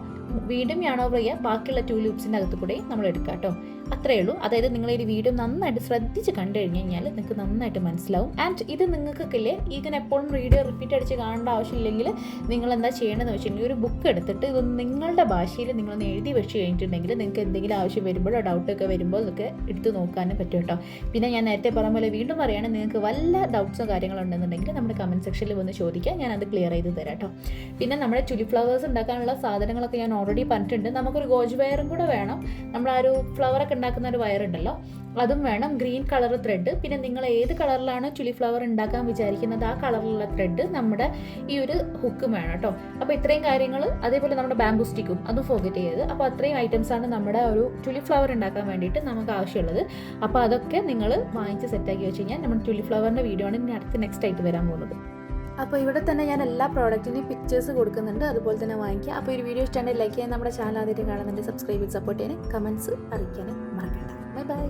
വീണ്ടും യാൺ ഓവർ ചെയ്യുക, ബാക്കിയുള്ള 2 ലൂപ്സിൻ്റെ അകത്ത് കൂടെ നമ്മൾ എടുക്കുക കേട്ടോ. അത്രയേ ഉള്ളൂ. അതായത് നിങ്ങൾ ഈ വീഡിയോ നന്നായിട്ട് ശ്രദ്ധിച്ച് കണ്ടു കഴിഞ്ഞ് കഴിഞ്ഞാൽ നിങ്ങൾക്ക് നന്നായിട്ട് മനസ്സിലാവും. ആൻഡ് ഇത് നിങ്ങൾക്കൊക്കെ ഇങ്ങനെ എപ്പോഴും വീഡിയോ റിപ്പീറ്റ് അടിച്ച് കാണേണ്ട ആവശ്യമില്ലെങ്കിൽ നിങ്ങൾ എന്താ ചെയ്യണമെന്ന് വെച്ചിട്ടുണ്ടെങ്കിൽ ഒരു ബുക്ക് എടുത്തിട്ട് ഇതൊന്ന് നിങ്ങളുടെ ഭാഷയിൽ നിങ്ങളൊന്ന് എഴുതി വെച്ച് കഴിഞ്ഞിട്ടുണ്ടെങ്കിൽ നിങ്ങൾക്ക് എന്തെങ്കിലും ആവശ്യം വരുമ്പോഴോ ഡൗട്ടൊക്കെ വരുമ്പോൾ ഇതൊക്കെ എടുത്ത് നോക്കാനും പറ്റും കേട്ടോ. പിന്നെ ഞാൻ നേരത്തെ പറഞ്ഞ പോലെ വീണ്ടും പറയുകയാണെങ്കിൽ നിങ്ങൾക്ക് വല്ല ഡൗട്ട്സോ കാര്യങ്ങളോ ഉണ്ടെന്നുണ്ടെങ്കിൽ നമ്മുടെ കമൻറ്റ് സെക്ഷനിൽ വന്ന് ചോദിക്കുക, ഞാനത് ക്ലിയർ ചെയ്ത് തരാം കേട്ടോ. പിന്നെ നമ്മുടെ ചുലി ഫ്ലവേഴ്സ് ഉണ്ടാക്കാനുള്ള സാധനങ്ങളൊക്കെ ഞാൻ ഓൾറെഡി പറഞ്ഞിട്ടുണ്ട്. നമുക്കൊരു ഗോജ് വയറും കൂടെ വേണം. നമ്മൾ ആ ഒരു ഫ്ലവറൊക്കെ ഉണ്ടാക്കുന്ന ഒരു വയറുണ്ടല്ലോ, അതും വേണം. ഗ്രീൻ കളർ ത്രെഡ്, പിന്നെ നിങ്ങൾ ഏത് കളറിലാണ് ചുലി ഫ്ലവർ ഉണ്ടാക്കാൻ വിചാരിക്കുന്നത് ആ കളറിലുള്ള ത്രെഡ്, നമ്മുടെ ഈ ഒരു ഹുക്കും വേണം കേട്ടോ. അപ്പോൾ ഇത്രയും കാര്യങ്ങൾ, അതേപോലെ നമ്മുടെ ബാംബൂ സ്റ്റിക്കും അതും ഫോർഗെറ്റ് ചെയ്തത്. അപ്പോൾ അത്രയും ഐറ്റംസാണ് നമ്മുടെ ഒരു ചുലി ഫ്ലവർ ഉണ്ടാക്കാൻ വേണ്ടിയിട്ട് നമുക്ക് ആവശ്യമുള്ളത്. അപ്പോൾ അതൊക്കെ നിങ്ങൾ വാങ്ങിച്ച് സെറ്റാക്കി വെച്ച് കഴിഞ്ഞാൽ നമ്മുടെ ചുലി ഫ്ലവറിൻ്റെ വീഡിയോ ആണ് ഇനി അടുത്ത് നെക്സ്റ്റ് ആയിട്ട് വരാൻ പോകുന്നത്. അപ്പോൾ ഇവിടെ തന്നെ ഞാൻ എല്ലാ പ്രോഡക്റ്റിനും പിക്ചേഴ്സ് കൊടുക്കുന്നുണ്ട്, അതുപോലെ തന്നെ വാങ്ങിക്കുക. അപ്പോൾ ഈ വീഡിയോ ഇഷ്ടമാണെങ്കിൽ ലൈക്ക് ചെയ്യാൻ, നമ്മുടെ ചാനൽ ആദ്യമായിട്ട് കാണുന്നുണ്ട് സബ്സ്ക്രൈബ് ചെയ്ത് സപ്പോർട്ട് ചെയ്യാൻ, കമൻറ്റ്സ് അറിയിക്കാനും മറക്കണ്ട. Bye bye.